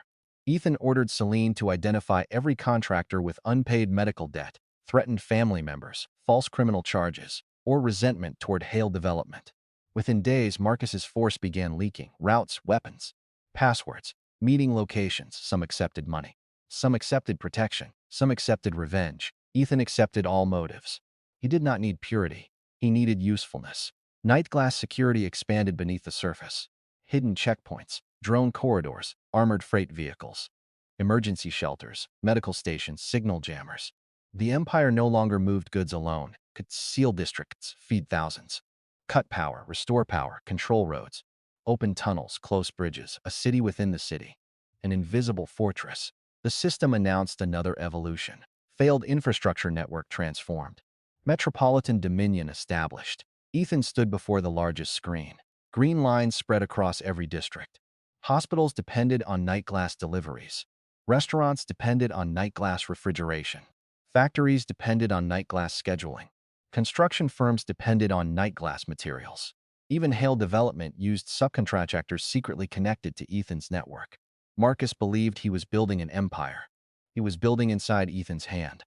Ethan ordered Celine to identify every contractor with unpaid medical debt, threatened family members, false criminal charges, or resentment toward Hale development. Within days, Marcus's force began leaking. Routes, weapons, passwords, meeting locations. Some accepted money. Some accepted protection. Some accepted revenge. Ethan accepted all motives. He did not need purity. He needed usefulness. Nightglass security expanded beneath the surface. Hidden checkpoints, drone corridors, armored freight vehicles, emergency shelters, medical stations, signal jammers. The Empire no longer moved goods alone. Could seal districts, feed thousands. Cut power, restore power, control roads. Open tunnels, close bridges, a city within the city. An invisible fortress. The system announced another evolution. Failed infrastructure network transformed. Metropolitan dominion established. Ethan stood before the largest screen. Green lines spread across every district. Hospitals depended on Nightglass deliveries. Restaurants depended on Nightglass refrigeration. Factories depended on Nightglass scheduling. Construction firms depended on Nightglass materials. Even Hale Development used subcontractors secretly connected to Ethan's network. Marcus believed he was building an empire. He was building inside Ethan's hand.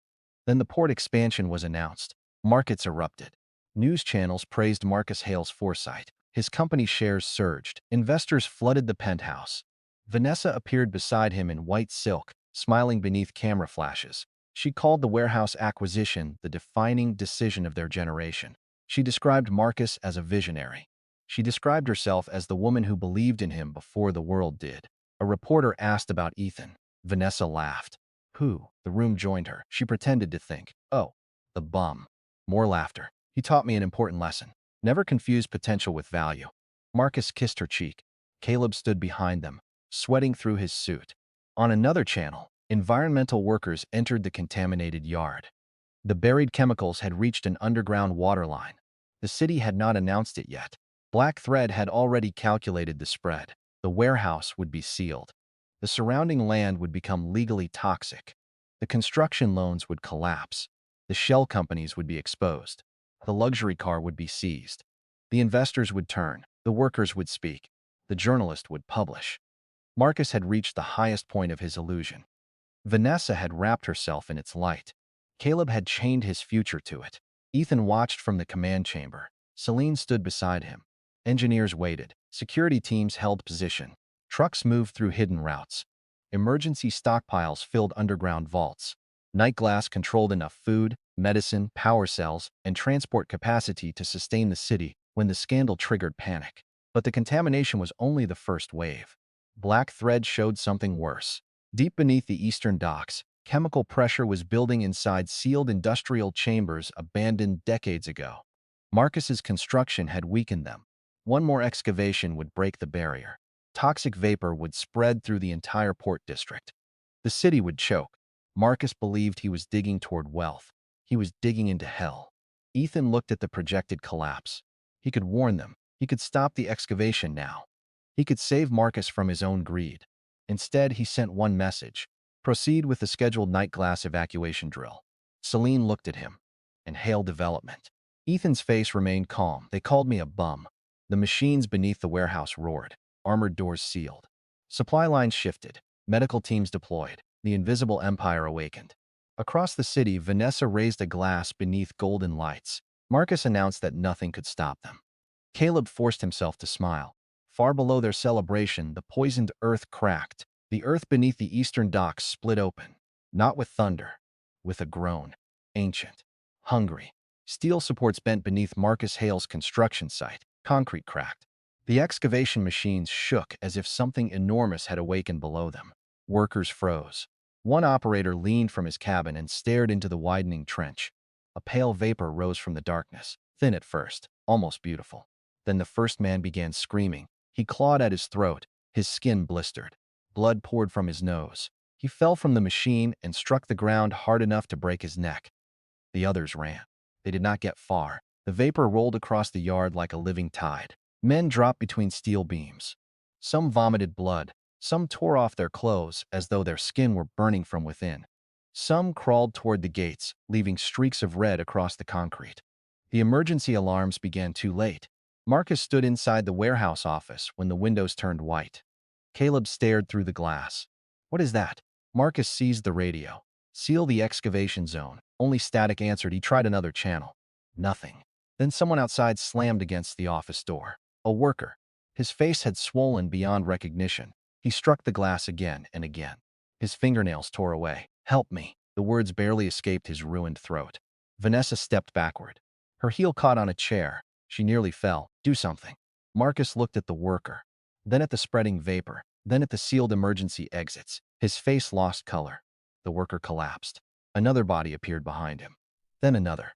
Then the port expansion was announced. Markets erupted. News channels praised Marcus Hale's foresight. His company's shares surged. Investors flooded the penthouse. Vanessa appeared beside him in white silk, smiling beneath camera flashes. She called the warehouse acquisition the defining decision of their generation. She described Marcus as a visionary. She described herself as the woman who believed in him before the world did. A reporter asked about Ethan. Vanessa laughed. Who? The room joined her. She pretended to think. Oh, the bum. More laughter. He taught me an important lesson. Never confuse potential with value. Marcus kissed her cheek. Caleb stood behind them, sweating through his suit. On another channel, environmental workers entered the contaminated yard. The buried chemicals had reached an underground water line. The city had not announced it yet. Black Thread had already calculated the spread. The warehouse would be sealed. The surrounding land would become legally toxic. The construction loans would collapse. The shell companies would be exposed. The luxury car would be seized. The investors would turn. The workers would speak. The journalist would publish. Marcus had reached the highest point of his illusion. Vanessa had wrapped herself in its light. Caleb had chained his future to it. Ethan watched from the command chamber. Celine stood beside him. Engineers waited. Security teams held position. Trucks moved through hidden routes. Emergency stockpiles filled underground vaults. Nightglass controlled enough food, medicine, power cells, and transport capacity to sustain the city when the scandal triggered panic. But the contamination was only the first wave. Black Thread showed something worse. Deep beneath the eastern docks, chemical pressure was building inside sealed industrial chambers abandoned decades ago. Marcus's construction had weakened them. One more excavation would break the barrier. Toxic vapor would spread through the entire port district. The city would choke. Marcus believed he was digging toward wealth. He was digging into hell. Ethan looked at the projected collapse. He could warn them. He could stop the excavation now. He could save Marcus from his own greed. Instead, he sent one message. Proceed with the scheduled Nightglass evacuation drill. Celine looked at him. And Hale Development. Ethan's face remained calm. They called me a bum. The machines beneath the warehouse roared. Armored doors sealed. Supply lines shifted. Medical teams deployed. The invisible empire awakened. Across the city, Vanessa raised a glass beneath golden lights. Marcus announced that nothing could stop them. Caleb forced himself to smile. Far below their celebration, the poisoned earth cracked. The earth beneath the eastern docks split open. Not with thunder, with a groan. Ancient. Hungry. Steel supports bent beneath Marcus Hale's construction site. Concrete cracked. The excavation machines shook as if something enormous had awakened below them. Workers froze. One operator leaned from his cabin and stared into the widening trench. A pale vapor rose from the darkness, thin at first, almost beautiful. Then the first man began screaming. He clawed at his throat. His skin blistered. Blood poured from his nose. He fell from the machine and struck the ground hard enough to break his neck. The others ran. They did not get far. The vapor rolled across the yard like a living tide. Men dropped between steel beams. Some vomited blood. Some tore off their clothes as though their skin were burning from within. Some crawled toward the gates, leaving streaks of red across the concrete. The emergency alarms began too late. Marcus stood inside the warehouse office when the windows turned white. Caleb stared through the glass. What is that? Marcus seized the radio. Seal the excavation zone. Only static answered. He tried another channel. Nothing. Then someone outside slammed against the office door. A worker. His face had swollen beyond recognition. He struck the glass again and again. His fingernails tore away. Help me. The words barely escaped his ruined throat. Vanessa stepped backward. Her heel caught on a chair. She nearly fell. Do something. Marcus looked at the worker, then at the spreading vapor, then at the sealed emergency exits. His face lost color. The worker collapsed. Another body appeared behind him. Then another.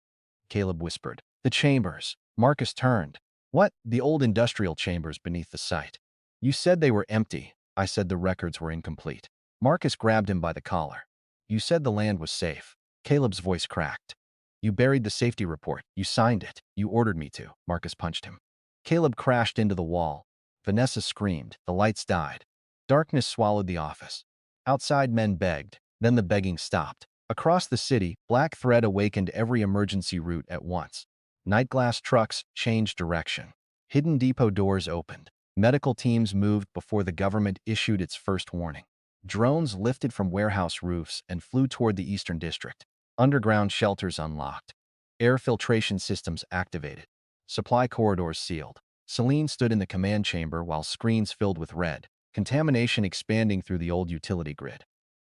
Caleb whispered, "The chambers." Marcus turned. What? The old industrial chambers beneath the site. You said they were empty. I said the records were incomplete. Marcus grabbed him by the collar. You said the land was safe. Caleb's voice cracked. You buried the safety report. You signed it. You ordered me to. Marcus punched him. Caleb crashed into the wall. Vanessa screamed. The lights died. Darkness swallowed the office. Outside, men begged. Then the begging stopped. Across the city, black thread awakened every emergency route at once. Nightglass trucks changed direction. Hidden depot doors opened. Medical teams moved before the government issued its first warning. Drones lifted from warehouse roofs and flew toward the Eastern District. Underground shelters unlocked. Air filtration systems activated. Supply corridors sealed. Celine stood in the command chamber while screens filled with red, contamination expanding through the old utility grid.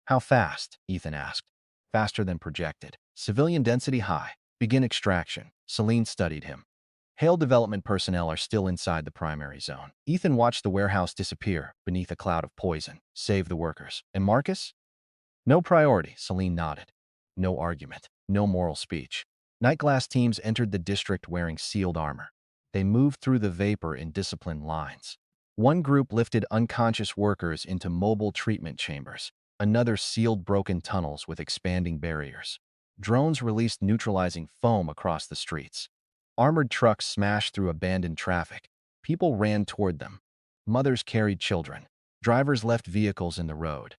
How fast? Ethan asked. Faster than projected. Civilian density high. Begin extraction. Celine studied him. Hale development personnel are still inside the primary zone. Ethan watched the warehouse disappear beneath a cloud of poison. Save the workers. And Marcus? No priority, Celine nodded. No argument. No moral speech. Nightglass teams entered the district wearing sealed armor. They moved through the vapor in disciplined lines. One group lifted unconscious workers into mobile treatment chambers. Another sealed broken tunnels with expanding barriers. Drones released neutralizing foam across the streets. Armored trucks smashed through abandoned traffic. People ran toward them. Mothers carried children. Drivers left vehicles in the road.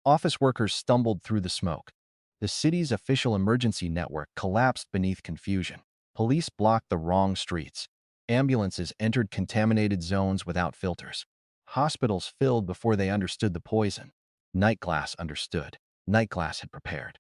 Office workers stumbled through the smoke. The city's official emergency network collapsed beneath confusion. Police blocked the wrong streets. Ambulances entered contaminated zones without filters. Hospitals filled before they understood the poison. Nightglass understood. Nightglass had prepared.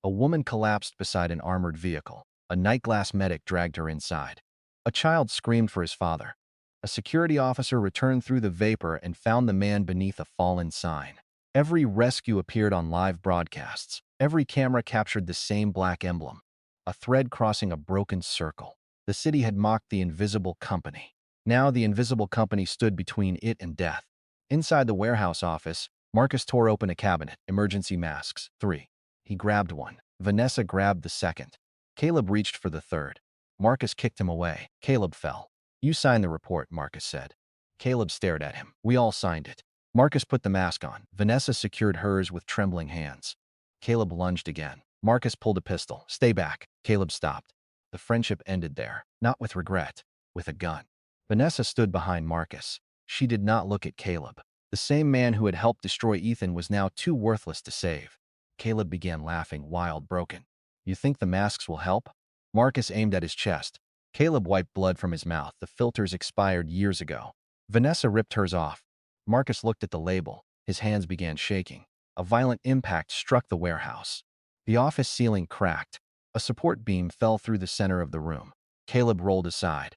A woman collapsed beside an armored vehicle. A Nightglass medic dragged her inside. A child screamed for his father. A security officer returned through the vapor and found the man beneath a fallen sign. Every rescue appeared on live broadcasts. Every camera captured the same black emblem, a thread crossing a broken circle. The city had mocked the invisible company. Now the invisible company stood between it and death. Inside the warehouse office, Marcus tore open a cabinet. Emergency masks. 3. He grabbed one. Vanessa grabbed the second. Caleb reached for the third. Marcus kicked him away. Caleb fell. You signed the report, Marcus said. Caleb stared at him. We all signed it. Marcus put the mask on. Vanessa secured hers with trembling hands. Caleb lunged again. Marcus pulled a pistol. Stay back. Caleb stopped. The friendship ended there, not with regret, with a gun. Vanessa stood behind Marcus. She did not look at Caleb. The same man who had helped destroy Ethan was now too worthless to save. Caleb began laughing, wild, broken. You think the masks will help? Marcus aimed at his chest. Caleb wiped blood from his mouth. The filters expired years ago. Vanessa ripped hers off. Marcus looked at the label. His hands began shaking. A violent impact struck the warehouse. The office ceiling cracked. A support beam fell through the center of the room. Caleb rolled aside.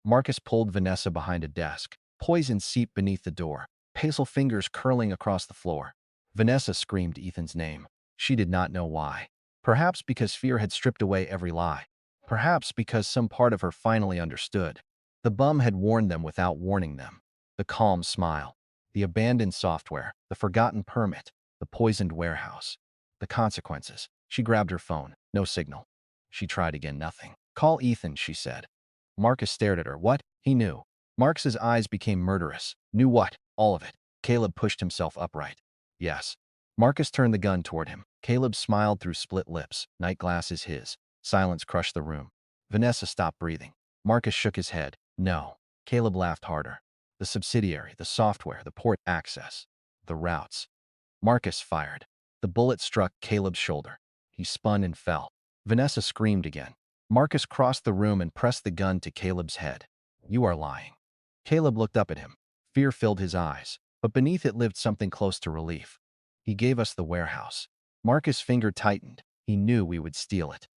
Marcus pulled Vanessa behind a desk. Poison seeped beneath the door, pastel fingers curling across the floor. Vanessa screamed Ethan's name. She did not know why. Perhaps because fear had stripped away every lie. Perhaps because some part of her finally understood. The bum had warned them without warning them. The calm smile. The abandoned software. The forgotten permit. The poisoned warehouse. The consequences. She grabbed her phone. No signal. She tried again. Nothing. Call Ethan, she said. Marcus stared at her. What? He knew. Marcus's eyes became murderous. Knew what? All of it. Caleb pushed himself upright. Yes. Marcus turned the gun toward him. Caleb smiled through split lips. Nightglass is his. Silence crushed the room. Vanessa stopped breathing. Marcus shook his head. No. Caleb laughed harder. The subsidiary, the software, the port access, the routes. Marcus fired. The bullet struck Caleb's shoulder. He spun and fell. Vanessa screamed again. Marcus crossed the room and pressed the gun to Caleb's head. You are lying. Caleb looked up at him. Fear filled his eyes, but beneath it lived something close to relief. He gave us the warehouse. Marcus' finger tightened. He knew we would steal it.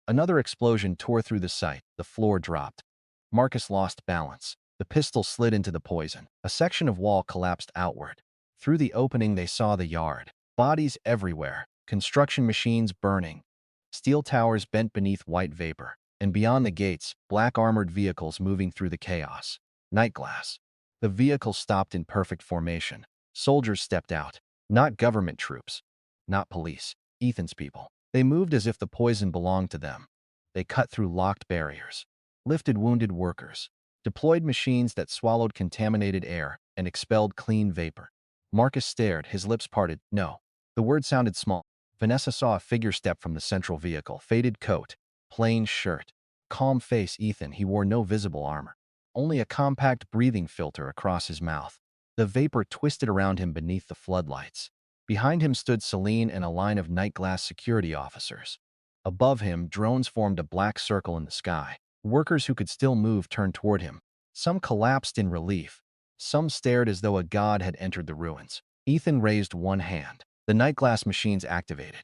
Another explosion tore through the site. The floor dropped. Marcus lost balance. The pistol slid into the poison. A section of wall collapsed outward. Through the opening they saw the yard. Bodies everywhere. Construction machines burning. Steel towers bent beneath white vapor. And beyond the gates, black armored vehicles moving through the chaos. Nightglass. The vehicle stopped in perfect formation. Soldiers stepped out. Not government troops. Not police. Ethan's people. They moved as if the poison belonged to them. They cut through locked barriers. Lifted wounded workers. deployed machines that swallowed contaminated air and expelled clean vapor. Marcus stared, his lips parted. No. The word sounded small. Vanessa saw a figure step from the central vehicle. Faded coat, plain shirt, calm face. Ethan, he wore no visible armor. Only a compact breathing filter across his mouth. The vapor twisted around him beneath the floodlights. Behind him stood Celine and a line of Nightglass security officers. Above him, drones formed a black circle in the sky. Workers who could still move turned toward him. Some collapsed in relief. Some stared as though a god had entered the ruins. Ethan raised one hand. The Nightglass machines activated.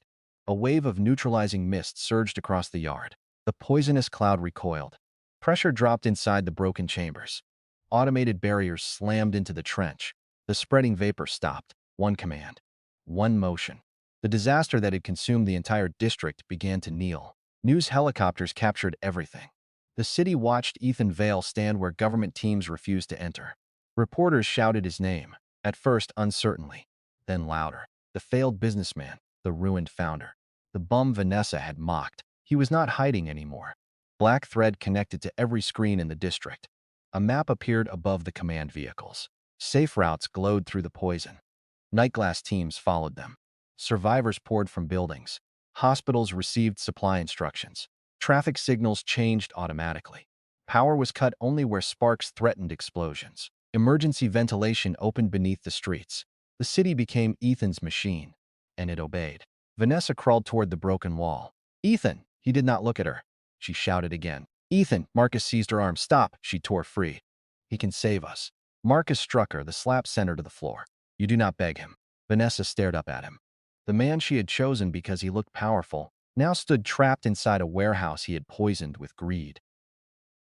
A wave of neutralizing mist surged across the yard. The poisonous cloud recoiled. Pressure dropped inside the broken chambers. Automated barriers slammed into the trench. The spreading vapor stopped. One command. One motion. The disaster that had consumed the entire district began to kneel. News helicopters captured everything. The city watched Ethan Vale stand where government teams refused to enter. Reporters shouted his name, at first uncertainly, then louder. The failed businessman, the ruined founder. The bum Vanessa had mocked. He was not hiding anymore. Black thread connected to every screen in the district. A map appeared above the command vehicles. Safe routes glowed through the poison. Nightglass teams followed them. Survivors poured from buildings. Hospitals received supply instructions. Traffic signals changed automatically. Power was cut only where sparks threatened explosions. Emergency ventilation opened beneath the streets. The city became Ethan's machine, and it obeyed. Vanessa crawled toward the broken wall. Ethan! He did not look at her. She shouted again. Ethan! Marcus seized her arm. Stop! She tore free. He can save us. Marcus struck her. The slap sent her to the floor. You do not beg him. Vanessa stared up at him. The man she had chosen because he looked powerful now stood trapped inside a warehouse he had poisoned with greed.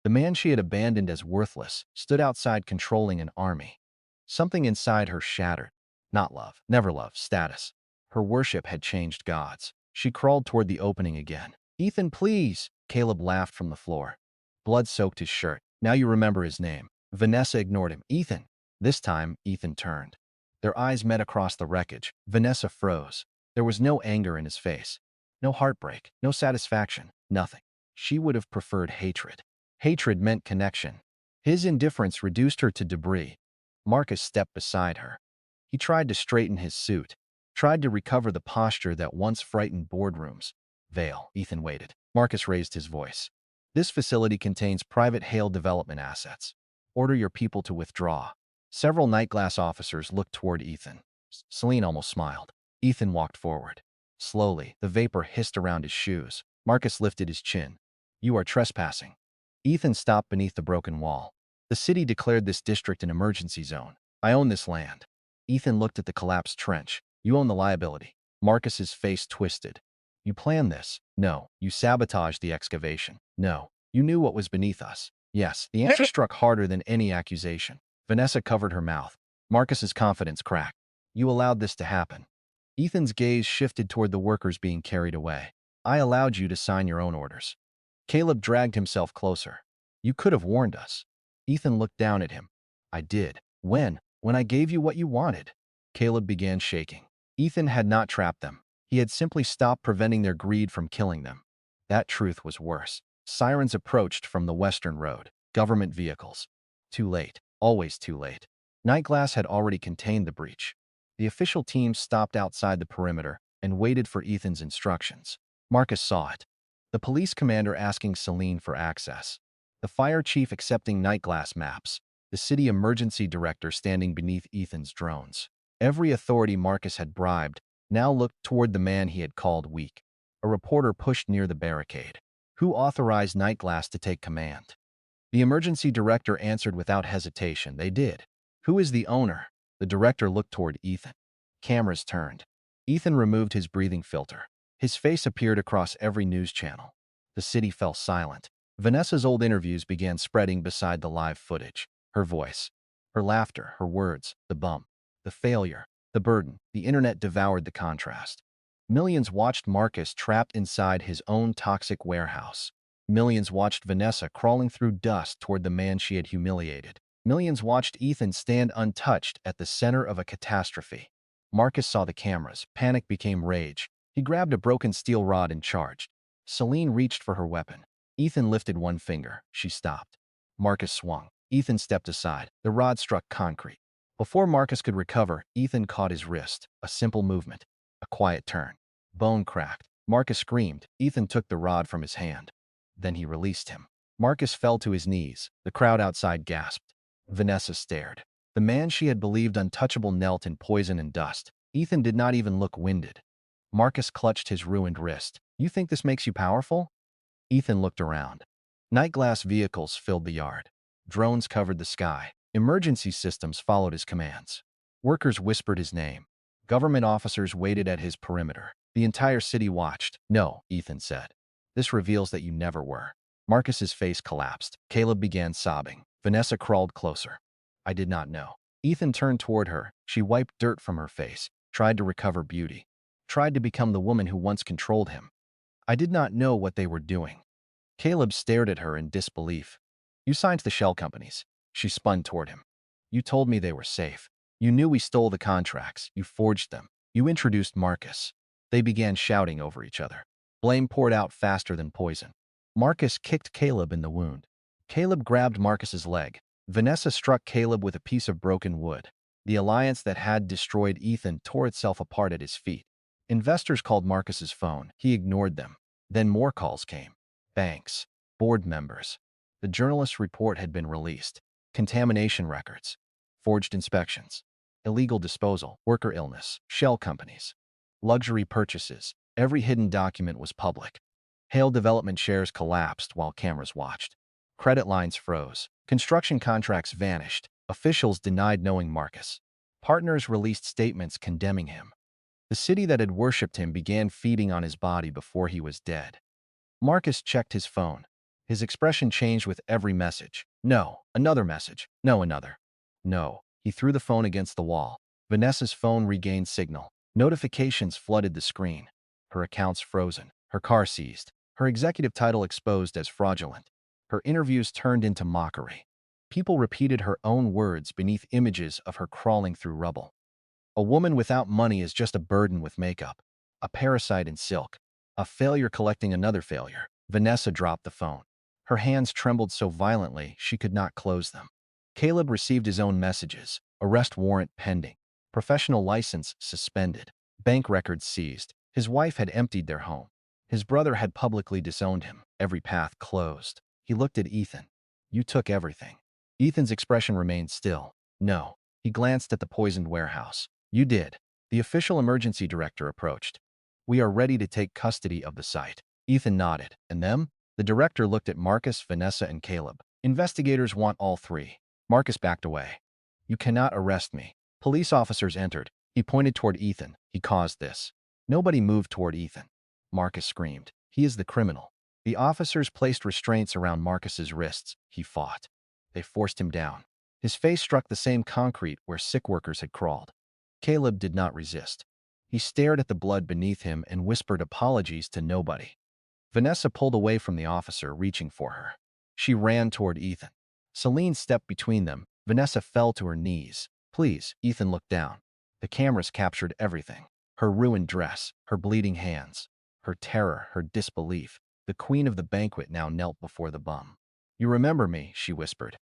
The man she had abandoned as worthless stood outside controlling an army. Something inside her shattered. Not love, never love, status. Her worship had changed gods. She crawled toward the opening again. Ethan, please! Caleb laughed from the floor. Blood soaked his shirt. Now you remember his name. Vanessa ignored him. Ethan! This time, Ethan turned. Their eyes met across the wreckage. Vanessa froze. There was no anger in his face. No heartbreak. No satisfaction. Nothing. She would have preferred hatred. Hatred meant connection. His indifference reduced her to debris. Marcus stepped beside her. He tried to straighten his suit, tried to recover the posture that once frightened boardrooms. Vale, Ethan waited. Marcus raised his voice. This facility contains private Hale development assets. Order your people to withdraw. Several Nightglass officers looked toward Ethan. Celine almost smiled. Ethan walked forward. Slowly, the vapor hissed around his shoes. Marcus lifted his chin. You are trespassing. Ethan stopped beneath the broken wall. The city declared this district an emergency zone. I own this land. Ethan looked at the collapsed trench. You own the liability. Marcus's face twisted. You planned this. No. You sabotaged the excavation. No. You knew what was beneath us. Yes. The answer struck harder than any accusation. Vanessa covered her mouth. Marcus's confidence cracked. You allowed this to happen. Ethan's gaze shifted toward the workers being carried away. I allowed you to sign your own orders. Caleb dragged himself closer. You could have warned us. Ethan looked down at him. I did. When? When I gave you what you wanted. Caleb began shaking. Ethan had not trapped them. He had simply stopped preventing their greed from killing them. That truth was worse. Sirens approached from the western road. Government vehicles. Too late. Always too late. Nightglass had already contained the breach. The official team stopped outside the perimeter and waited for Ethan's instructions. Marcus saw it. The police commander asking Celine for access. The fire chief accepting Nightglass maps. The city emergency director standing beneath Ethan's drones. Every authority Marcus had bribed now looked toward the man he had called weak. A reporter pushed near the barricade. Who authorized Nightglass to take command? The emergency director answered without hesitation. They did. Who is the owner? The director looked toward Ethan. Cameras turned. Ethan removed his breathing filter. His face appeared across every news channel. The city fell silent. Vanessa's old interviews began spreading beside the live footage. Her voice, her laughter, her words, the bump, the failure, the burden. The internet devoured the contrast. Millions watched Marcus trapped inside his own toxic warehouse. Millions watched Vanessa crawling through dust toward the man she had humiliated. Millions watched Ethan stand untouched at the center of a catastrophe. Marcus saw the cameras. Panic became rage. He grabbed a broken steel rod and charged. Celine reached for her weapon. Ethan lifted one finger. She stopped. Marcus swung. Ethan stepped aside. The rod struck concrete. Before Marcus could recover, Ethan caught his wrist. A simple movement. A quiet turn. Bone cracked. Marcus screamed. Ethan took the rod from his hand. Then he released him. Marcus fell to his knees. The crowd outside gasped. Vanessa stared. The man she had believed untouchable knelt in poison and dust. Ethan did not even look winded. Marcus clutched his ruined wrist. "You think this makes you powerful?" Ethan looked around. Nightglass vehicles filled the yard. Drones covered the sky. Emergency systems followed his commands. Workers whispered his name. Government officers waited at his perimeter. The entire city watched. "No," Ethan said. "This reveals that you never were." Marcus's face collapsed. Caleb began sobbing. Vanessa crawled closer. "I did not know." Ethan turned toward her. She wiped dirt from her face, tried to recover beauty, tried to become the woman who once controlled him. "I did not know what they were doing." Caleb stared at her in disbelief. "You signed the shell companies." She spun toward him. "You told me they were safe. You knew we stole the contracts. You forged them. You introduced Marcus." They began shouting over each other. Blame poured out faster than poison. Marcus kicked Caleb in the wound. Caleb grabbed Marcus's leg. Vanessa struck Caleb with a piece of broken wood. The alliance that had destroyed Ethan tore itself apart at his feet. Investors called Marcus's phone. He ignored them. Then more calls came. Banks. Board members. The journalist's report had been released. Contamination records. Forged inspections. Illegal disposal. Worker illness. Shell companies. Luxury purchases. Every hidden document was public. Hale Development shares collapsed while cameras watched. Credit lines froze. Construction contracts vanished. Officials denied knowing Marcus. Partners released statements condemning him. The city that had worshipped him began feeding on his body before he was dead. Marcus checked his phone. His expression changed with every message. No, another message. No, another. No. He threw the phone against the wall. Vanessa's phone regained signal. Notifications flooded the screen. Her accounts frozen. Her car seized. Her executive title exposed as fraudulent. Her interviews turned into mockery. People repeated her own words beneath images of her crawling through rubble. "A woman without money is just a burden with makeup. A parasite in silk. A failure collecting another failure." Vanessa dropped the phone. Her hands trembled so violently she could not close them. Caleb received his own messages. Arrest warrant pending. Professional license suspended. Bank records seized. His wife had emptied their home. His brother had publicly disowned him. Every path closed. He looked at Ethan. "You took everything." Ethan's expression remained still. "No." He glanced at the poisoned warehouse. "You did." The official emergency director approached. "We are ready to take custody of the site." Ethan nodded. "And them?" The director looked at Marcus, Vanessa, and Caleb. "Investigators want all three." Marcus backed away. "You cannot arrest me." Police officers entered. He pointed toward Ethan. "He caused this." Nobody moved toward Ethan. Marcus screamed. "He is the criminal." The officers placed restraints around Marcus's wrists. He fought. They forced him down. His face struck the same concrete where sick workers had crawled. Caleb did not resist. He stared at the blood beneath him and whispered apologies to nobody. Vanessa pulled away from the officer, reaching for her. She ran toward Ethan. Celine stepped between them. Vanessa fell to her knees. "Please." Ethan looked down. The cameras captured everything. Her ruined dress, her bleeding hands, her terror, her disbelief. The queen of the banquet now knelt before the bum. "You remember me," she whispered.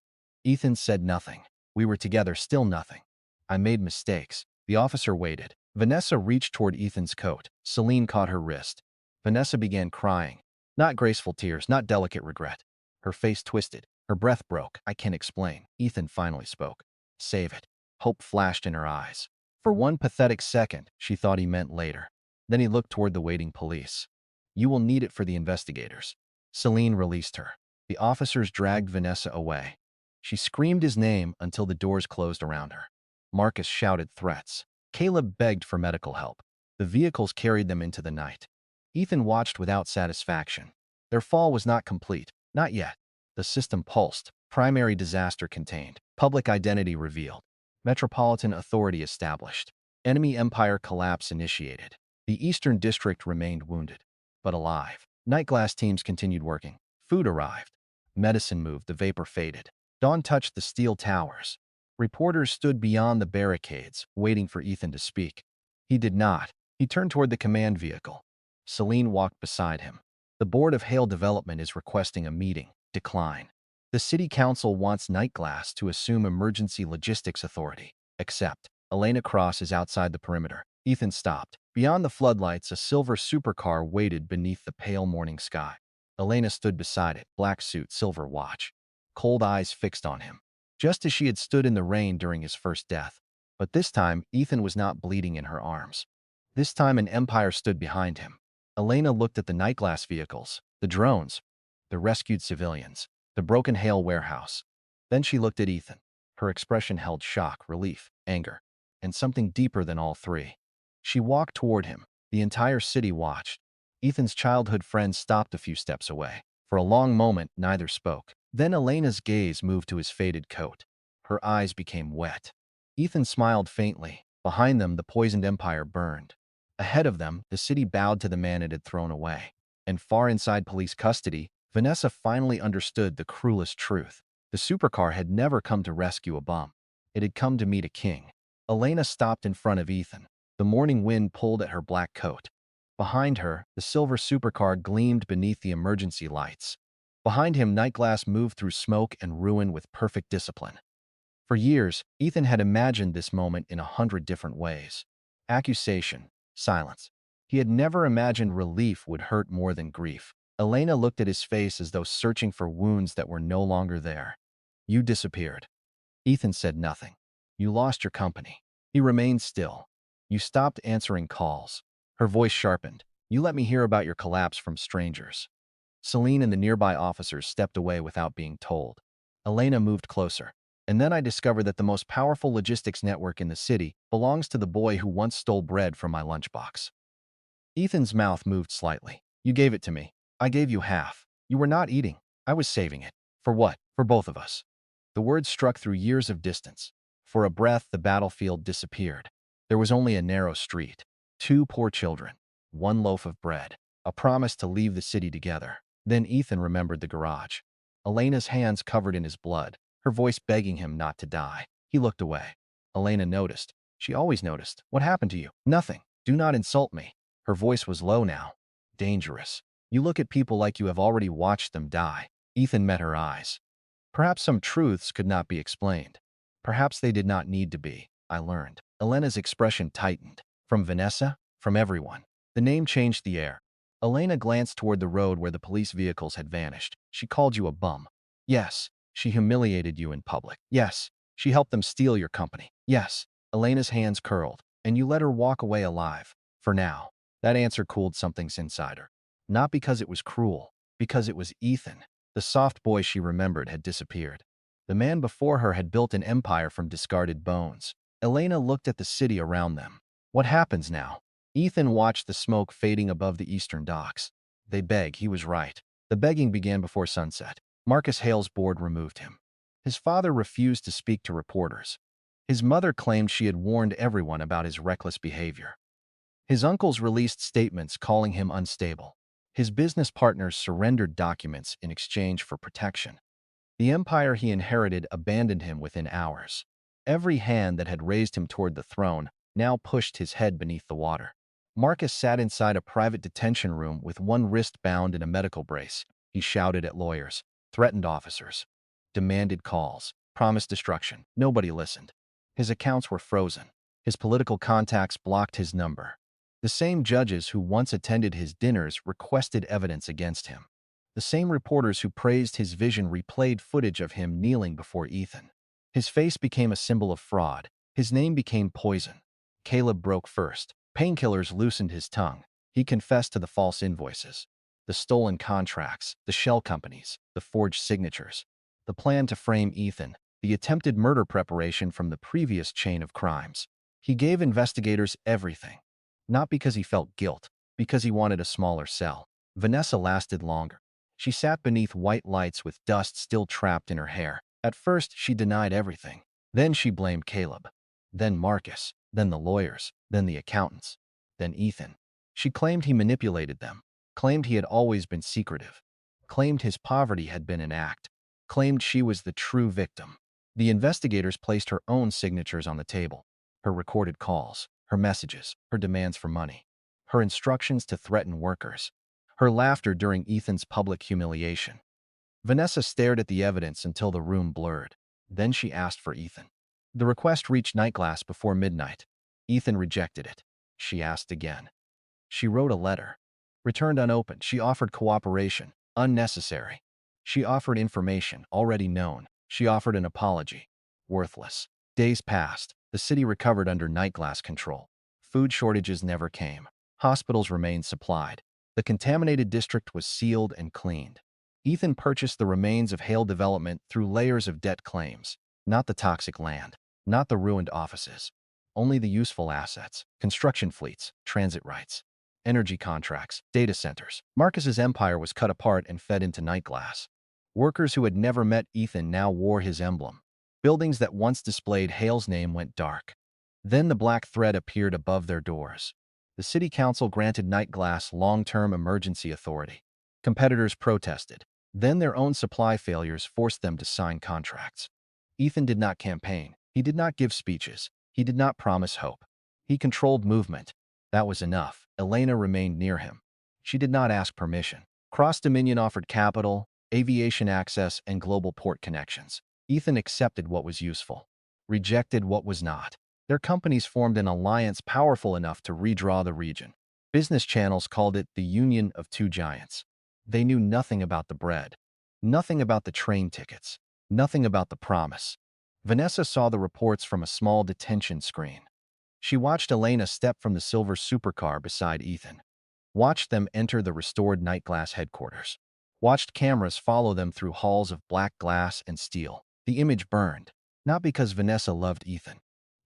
Ethan said nothing. "We were together, still nothing. I made mistakes." The officer waited. Vanessa reached toward Ethan's coat. Celine caught her wrist. Vanessa began crying. Not graceful tears, not delicate regret. Her face twisted. Her breath broke. "I can't explain." Ethan finally spoke. "Save it." Hope flashed in her eyes. For one pathetic second, she thought he meant later. Then he looked toward the waiting police. "You will need it for the investigators." Celine released her. The officers dragged Vanessa away. She screamed his name until the doors closed around her. Marcus shouted threats. Caleb begged for medical help. The vehicles carried them into the night. Ethan watched without satisfaction. Their fall was not complete. Not yet. The system pulsed. Primary disaster contained. Public identity revealed. Metropolitan authority established. Enemy empire collapse initiated. The Eastern District remained wounded, but alive. Nightglass teams continued working. Food arrived. Medicine moved. The vapor faded. Dawn touched the steel towers. Reporters stood beyond the barricades, waiting for Ethan to speak. He did not. He turned toward the command vehicle. Celine walked beside him. "The board of Hale Development is requesting a meeting." Decline. The city council wants Nightglass to assume emergency logistics authority. Except, Elena Cross is outside the perimeter. Ethan stopped. Beyond the floodlights, a silver supercar waited beneath the pale morning sky. Elena stood beside it, black suit, silver watch, cold eyes fixed on him, just as she had stood in the rain during his first death. But this time, Ethan was not bleeding in her arms. This time, an empire stood behind him. Elena looked at the Nightglass vehicles, the drones, the rescued civilians, the broken Hale warehouse. Then she looked at Ethan. Her expression held shock, relief, anger, and something deeper than all three. She walked toward him. The entire city watched. Ethan's childhood friends stopped a few steps away. For a long moment, neither spoke. Then Elena's gaze moved to his faded coat. Her eyes became wet. Ethan smiled faintly. Behind them, the poisoned empire burned. Ahead of them, the city bowed to the man it had thrown away. And far inside police custody, Vanessa finally understood the cruelest truth. The supercar had never come to rescue a bum. It had come to meet a king. Elena stopped in front of Ethan. The morning wind pulled at her black coat. Behind her, the silver supercar gleamed beneath the emergency lights. Behind him, Nightglass moved through smoke and ruin with perfect discipline. For years, Ethan had imagined this moment in 100 different ways. Accusation, silence. He had never imagined relief would hurt more than grief. Elena looked at his face as though searching for wounds that were no longer there. You disappeared. Ethan said nothing. You lost your company. He remained still. You stopped answering calls. Her voice sharpened. You let me hear about your collapse from strangers. Celine and the nearby officers stepped away without being told. Elena moved closer. And then I discovered that the most powerful logistics network in the city belongs to the boy who once stole bread from my lunchbox. Ethan's mouth moved slightly. You gave it to me. I gave you half. You were not eating. I was saving it. For what? For both of us. The words struck through years of distance. For a breath, the battlefield disappeared. There was only a narrow street. 2 poor children. 1 loaf of bread. A promise to leave the city together. Then Ethan remembered the garage. Elena's hands covered in his blood, her voice begging him not to die. He looked away. Elena noticed. She always noticed. What happened to you? Nothing. Do not insult me. Her voice was low now. Dangerous. You look at people like you have already watched them die. Ethan met her eyes. Perhaps some truths could not be explained. Perhaps they did not need to be, I learned. Elena's expression tightened. From Vanessa? From everyone. The name changed the air. Elena glanced toward the road where the police vehicles had vanished. She called you a bum. Yes. She humiliated you in public. Yes. She helped them steal your company. Yes. Elena's hands curled. And you let her walk away alive. For now. That answer cooled something inside her. Not because it was cruel. Because it was Ethan. The soft boy she remembered had disappeared. The man before her had built an empire from discarded bones. Elena looked at the city around them. What happens now? Ethan watched the smoke fading above the eastern docks. They beg, he was right. The begging began before sunset. Marcus Hale's board removed him. His father refused to speak to reporters. His mother claimed she had warned everyone about his reckless behavior. His uncles released statements calling him unstable. His business partners surrendered documents in exchange for protection. The empire he inherited abandoned him within hours. Every hand that had raised him toward the throne now pushed his head beneath the water. Marcus sat inside a private detention room with one wrist bound in a medical brace. He shouted at lawyers, threatened officers, demanded calls, promised destruction. Nobody listened. His accounts were frozen. His political contacts blocked his number. The same judges who once attended his dinners requested evidence against him. The same reporters who praised his vision replayed footage of him kneeling before Ethan. His face became a symbol of fraud. His name became poison. Caleb broke first. Painkillers loosened his tongue. He confessed to the false invoices, the stolen contracts, the shell companies, the forged signatures, the plan to frame Ethan, the attempted murder preparation from the previous chain of crimes. He gave investigators everything. Not because he felt guilt, because he wanted a smaller cell. Vanessa lasted longer. She sat beneath white lights with dust still trapped in her hair. At first, she denied everything. Then she blamed Caleb. Then Marcus. Then the lawyers. Then the accountants. Then Ethan. She claimed he manipulated them. Claimed he had always been secretive. Claimed his poverty had been an act. Claimed she was the true victim. The investigators placed her own signatures on the table. Her recorded calls. Her messages. Her demands for money. Her instructions to threaten workers. Her laughter during Ethan's public humiliation. Vanessa stared at the evidence until the room blurred. Then she asked for Ethan. The request reached Nightglass before midnight. Ethan rejected it. She asked again. She wrote a letter. Returned unopened. She offered cooperation. Unnecessary. She offered information, already known. She offered an apology. Worthless. Days passed. The city recovered under Nightglass control. Food shortages never came. Hospitals remained supplied. The contaminated district was sealed and cleaned. Ethan purchased the remains of Hale development through layers of debt claims. Not the toxic land. Not the ruined offices. Only the useful assets. Construction fleets. Transit rights. Energy contracts, data centers. Marcus's empire was cut apart and fed into Nightglass. Workers who had never met Ethan now wore his emblem. Buildings that once displayed Hale's name went dark. Then the black thread appeared above their doors. The city council granted Nightglass long-term emergency authority. Competitors protested. Then their own supply failures forced them to sign contracts. Ethan did not campaign. He did not give speeches. He did not promise hope. He controlled movement. That was enough. Elena remained near him. She did not ask permission. Cross Dominion offered capital, aviation access, and global port connections. Ethan accepted what was useful, rejected what was not. Their companies formed an alliance powerful enough to redraw the region. Business channels called it the Union of Two Giants. They knew nothing about the bread, nothing about the train tickets, nothing about the promise. Vanessa saw the reports from a small detention screen. She watched Elena step from the silver supercar beside Ethan. Watched them enter the restored Nightglass headquarters. Watched cameras follow them through halls of black glass and steel. The image burned, not because Vanessa loved Ethan,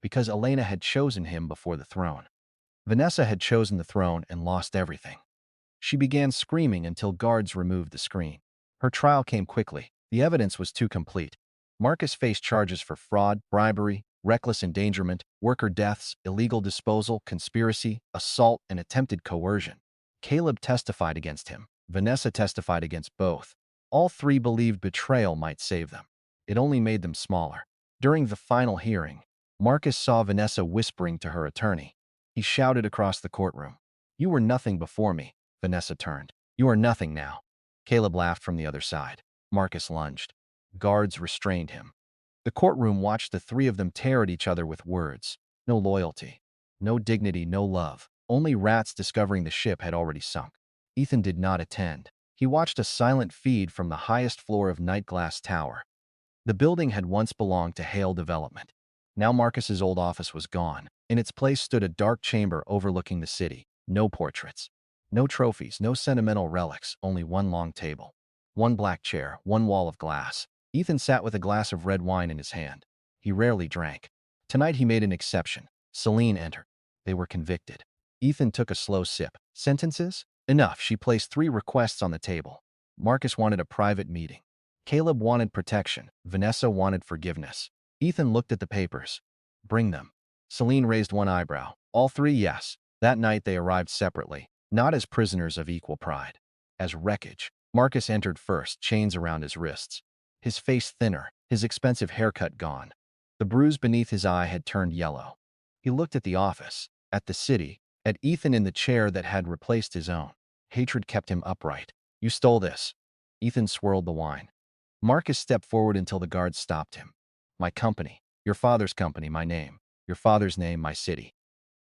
because Elena had chosen him before the throne. Vanessa had chosen the throne and lost everything. She began screaming until guards removed the screen. Her trial came quickly. The evidence was too complete. Marcus faced charges for fraud, bribery, reckless endangerment, worker deaths, illegal disposal, conspiracy, assault, and attempted coercion. Caleb testified against him. Vanessa testified against both. All three believed betrayal might save them. It only made them smaller. During the final hearing, Marcus saw Vanessa whispering to her attorney. He shouted across the courtroom. "You were nothing before me." Vanessa turned. "You are nothing now." Caleb laughed from the other side. Marcus lunged. Guards restrained him. The courtroom watched the three of them tear at each other with words. No loyalty. No dignity, no love. Only rats discovering the ship had already sunk. Ethan did not attend. He watched a silent feed from the highest floor of Nightglass Tower. The building had once belonged to Hale Development. Now Marcus's old office was gone. In its place stood a dark chamber overlooking the city. No portraits. No trophies, no sentimental relics, only one long table. One black chair, one wall of glass. Ethan sat with a glass of red wine in his hand. He rarely drank. Tonight he made an exception. Celine entered. They were convicted. Ethan took a slow sip. Sentences? Enough. She placed 3 requests on the table. Marcus wanted a private meeting. Caleb wanted protection. Vanessa wanted forgiveness. Ethan looked at the papers. Bring them. Celine raised one eyebrow. All 3, yes. That night they arrived separately, not as prisoners of equal pride. As wreckage. Marcus entered first, chains around his wrists. His face thinner, his expensive haircut gone. The bruise beneath his eye had turned yellow. He looked at the office, at the city, at Ethan in the chair that had replaced his own. Hatred kept him upright. "You stole this." Ethan swirled the wine. Marcus stepped forward until the guards stopped him. "My company. Your father's company, my name. Your father's name, my city."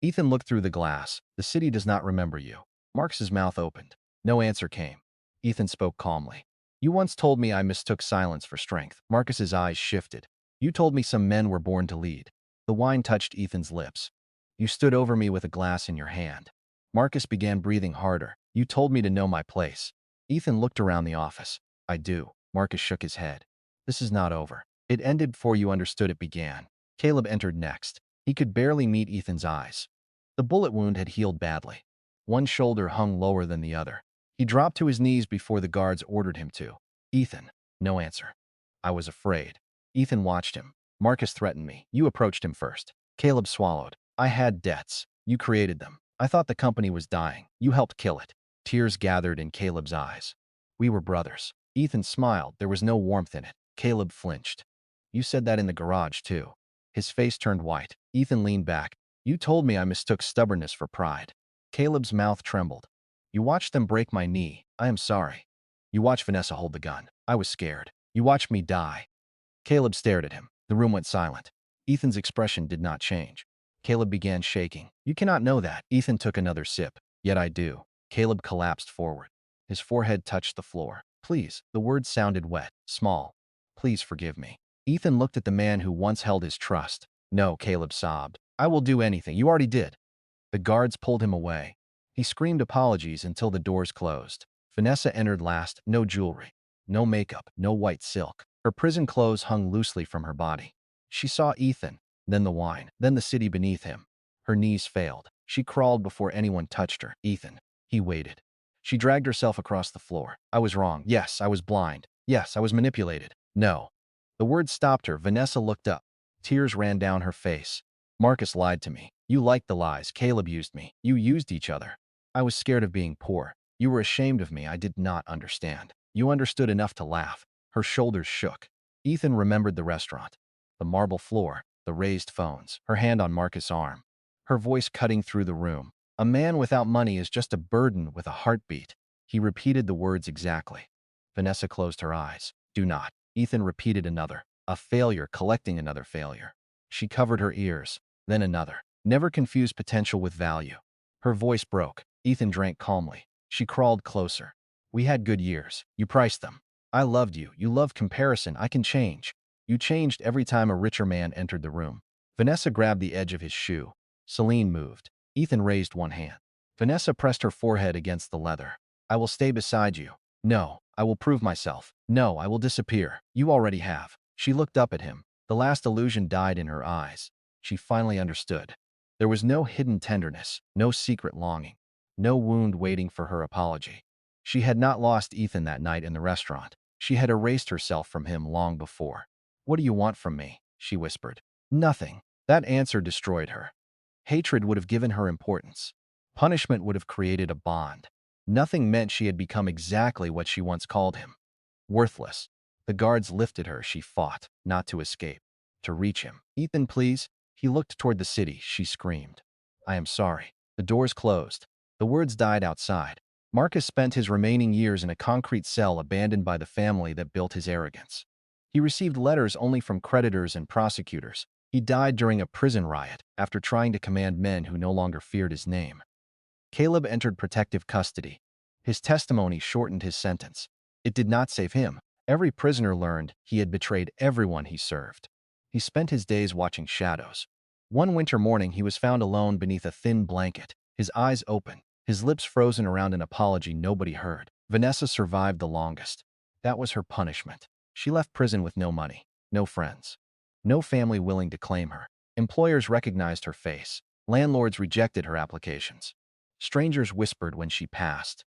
Ethan looked through the glass. "The city does not remember you." Marcus's mouth opened. No answer came. Ethan spoke calmly. "You once told me I mistook silence for strength." Marcus's eyes shifted. "You told me some men were born to lead." The wine touched Ethan's lips. "You stood over me with a glass in your hand." Marcus began breathing harder. "You told me to know my place." Ethan looked around the office. "I do." Marcus shook his head. "This is not over. It ended before you understood it began." Caleb entered next. He could barely meet Ethan's eyes. The bullet wound had healed badly. One shoulder hung lower than the other. He dropped to his knees before the guards ordered him to. "Ethan." No answer. "I was afraid." Ethan watched him. "Marcus threatened me. You approached him first." Caleb swallowed. "I had debts. You created them. I thought the company was dying. You helped kill it." Tears gathered in Caleb's eyes. "We were brothers." Ethan smiled. There was no warmth in it. Caleb flinched. "You said that in the garage, too." His face turned white. Ethan leaned back. "You told me I mistook stubbornness for pride." Caleb's mouth trembled. "You watched them break my knee. I am sorry." You watched Vanessa hold the gun. I was scared. You watched me die. Caleb stared at him. The room went silent. Ethan's expression did not change. Caleb began shaking. You cannot know that. Ethan took another sip. Yet I do. Caleb collapsed forward. His forehead touched the floor. Please. The words sounded wet, small. Please forgive me. Ethan looked at the man who once held his trust. No, Caleb sobbed. I will do anything. You already did. The guards pulled him away. He screamed apologies until the doors closed. Vanessa entered last. No jewelry. No makeup. No white silk. Her prison clothes hung loosely from her body. She saw Ethan, then the wine, then the city beneath him. Her knees failed. She crawled before anyone touched her. Ethan. He waited. She dragged herself across the floor. I was wrong. Yes, I was blind. Yes, I was manipulated. No. The words stopped her. Vanessa looked up. Tears ran down her face. Marcus lied to me. You liked the lies. Caleb used me. You used each other. I was scared of being poor. You were ashamed of me. I did not understand. You understood enough to laugh. Her shoulders shook. Ethan remembered the restaurant. The marble floor. The raised phones. Her hand on Marcus' arm. Her voice cutting through the room. A man without money is just a burden with a heartbeat. He repeated the words exactly. Vanessa closed her eyes. Do not. Ethan repeated another. A failure collecting another failure. She covered her ears. Then another. Never confuse potential with value. Her voice broke. Ethan drank calmly. She crawled closer. We had good years. You priced them. I loved you. You loved comparison. I can change. You changed every time a richer man entered the room. Vanessa grabbed the edge of his shoe. Celine moved. Ethan raised one hand. Vanessa pressed her forehead against the leather. I will stay beside you. No, I will prove myself. No, I will disappear. You already have. She looked up at him. The last illusion died in her eyes. She finally understood. There was no hidden tenderness, no secret longing, no wound waiting for her apology. She had not lost Ethan that night in the restaurant. She had erased herself from him long before. What do you want from me? She whispered. Nothing. That answer destroyed her. Hatred would have given her importance. Punishment would have created a bond. Nothing meant she had become exactly what she once called him. Worthless. The guards lifted her. She fought, not to escape, to reach him. Ethan, please. He looked toward the city. She screamed. I am sorry. The doors closed. The words died outside. Marcus spent his remaining years in a concrete cell abandoned by the family that built his arrogance. He received letters only from creditors and prosecutors. He died during a prison riot after trying to command men who no longer feared his name. Caleb entered protective custody. His testimony shortened his sentence. It did not save him. Every prisoner learned he had betrayed everyone he served. He spent his days watching shadows. One winter morning, he was found alone beneath a thin blanket, his eyes open, his lips frozen around an apology nobody heard. Vanessa survived the longest. That was her punishment. She left prison with no money, no friends, no family willing to claim her. Employers recognized her face. Landlords rejected her applications. Strangers whispered when she passed.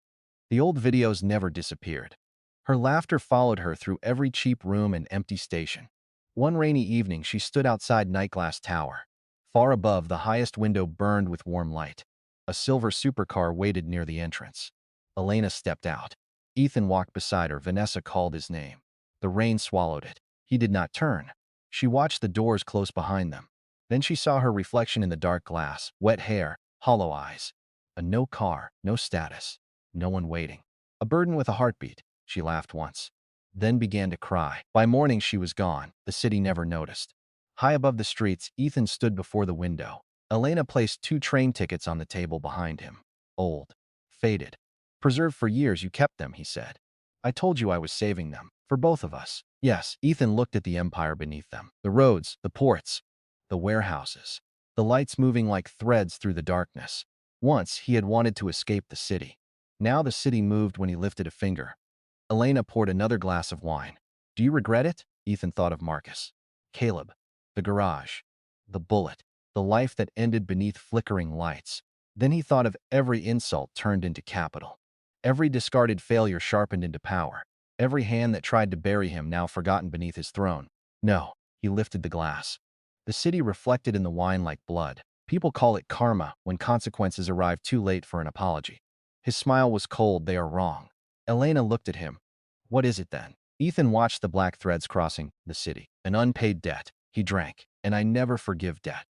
The old videos never disappeared. Her laughter followed her through every cheap room and empty station. One rainy evening, she stood outside Nightglass Tower. Far above, the highest window burned with warm light. A silver supercar waited near the entrance. Elena stepped out. Ethan walked beside her. Vanessa called his name. The rain swallowed it. He did not turn. She watched the doors close behind them. Then she saw her reflection in the dark glass, wet hair, hollow eyes. No car, no status, no one waiting. A burden with a heartbeat. She laughed once, then began to cry. By morning, she was gone. The city never noticed. High above the streets, Ethan stood before the window. Elena placed 2 train tickets on the table behind him. Old. Faded. Preserved for years, you kept them, he said. I told you I was saving them. For both of us. Yes, Ethan looked at the empire beneath them. The roads, the ports, the warehouses. The lights moving like threads through the darkness. Once, he had wanted to escape the city. Now the city moved when he lifted a finger. Elena poured another glass of wine. Do you regret it? Ethan thought of Marcus. Caleb. The garage. The bullet. The life that ended beneath flickering lights. Then he thought of every insult turned into capital. Every discarded failure sharpened into power. Every hand that tried to bury him now forgotten beneath his throne. No. He lifted the glass. The city reflected in the wine like blood. People call it karma when consequences arrive too late for an apology. His smile was cold. They are wrong. Elena looked at him. What is it then? Ethan watched the black threads crossing the city. An unpaid debt. He drank. And I never forgive debt.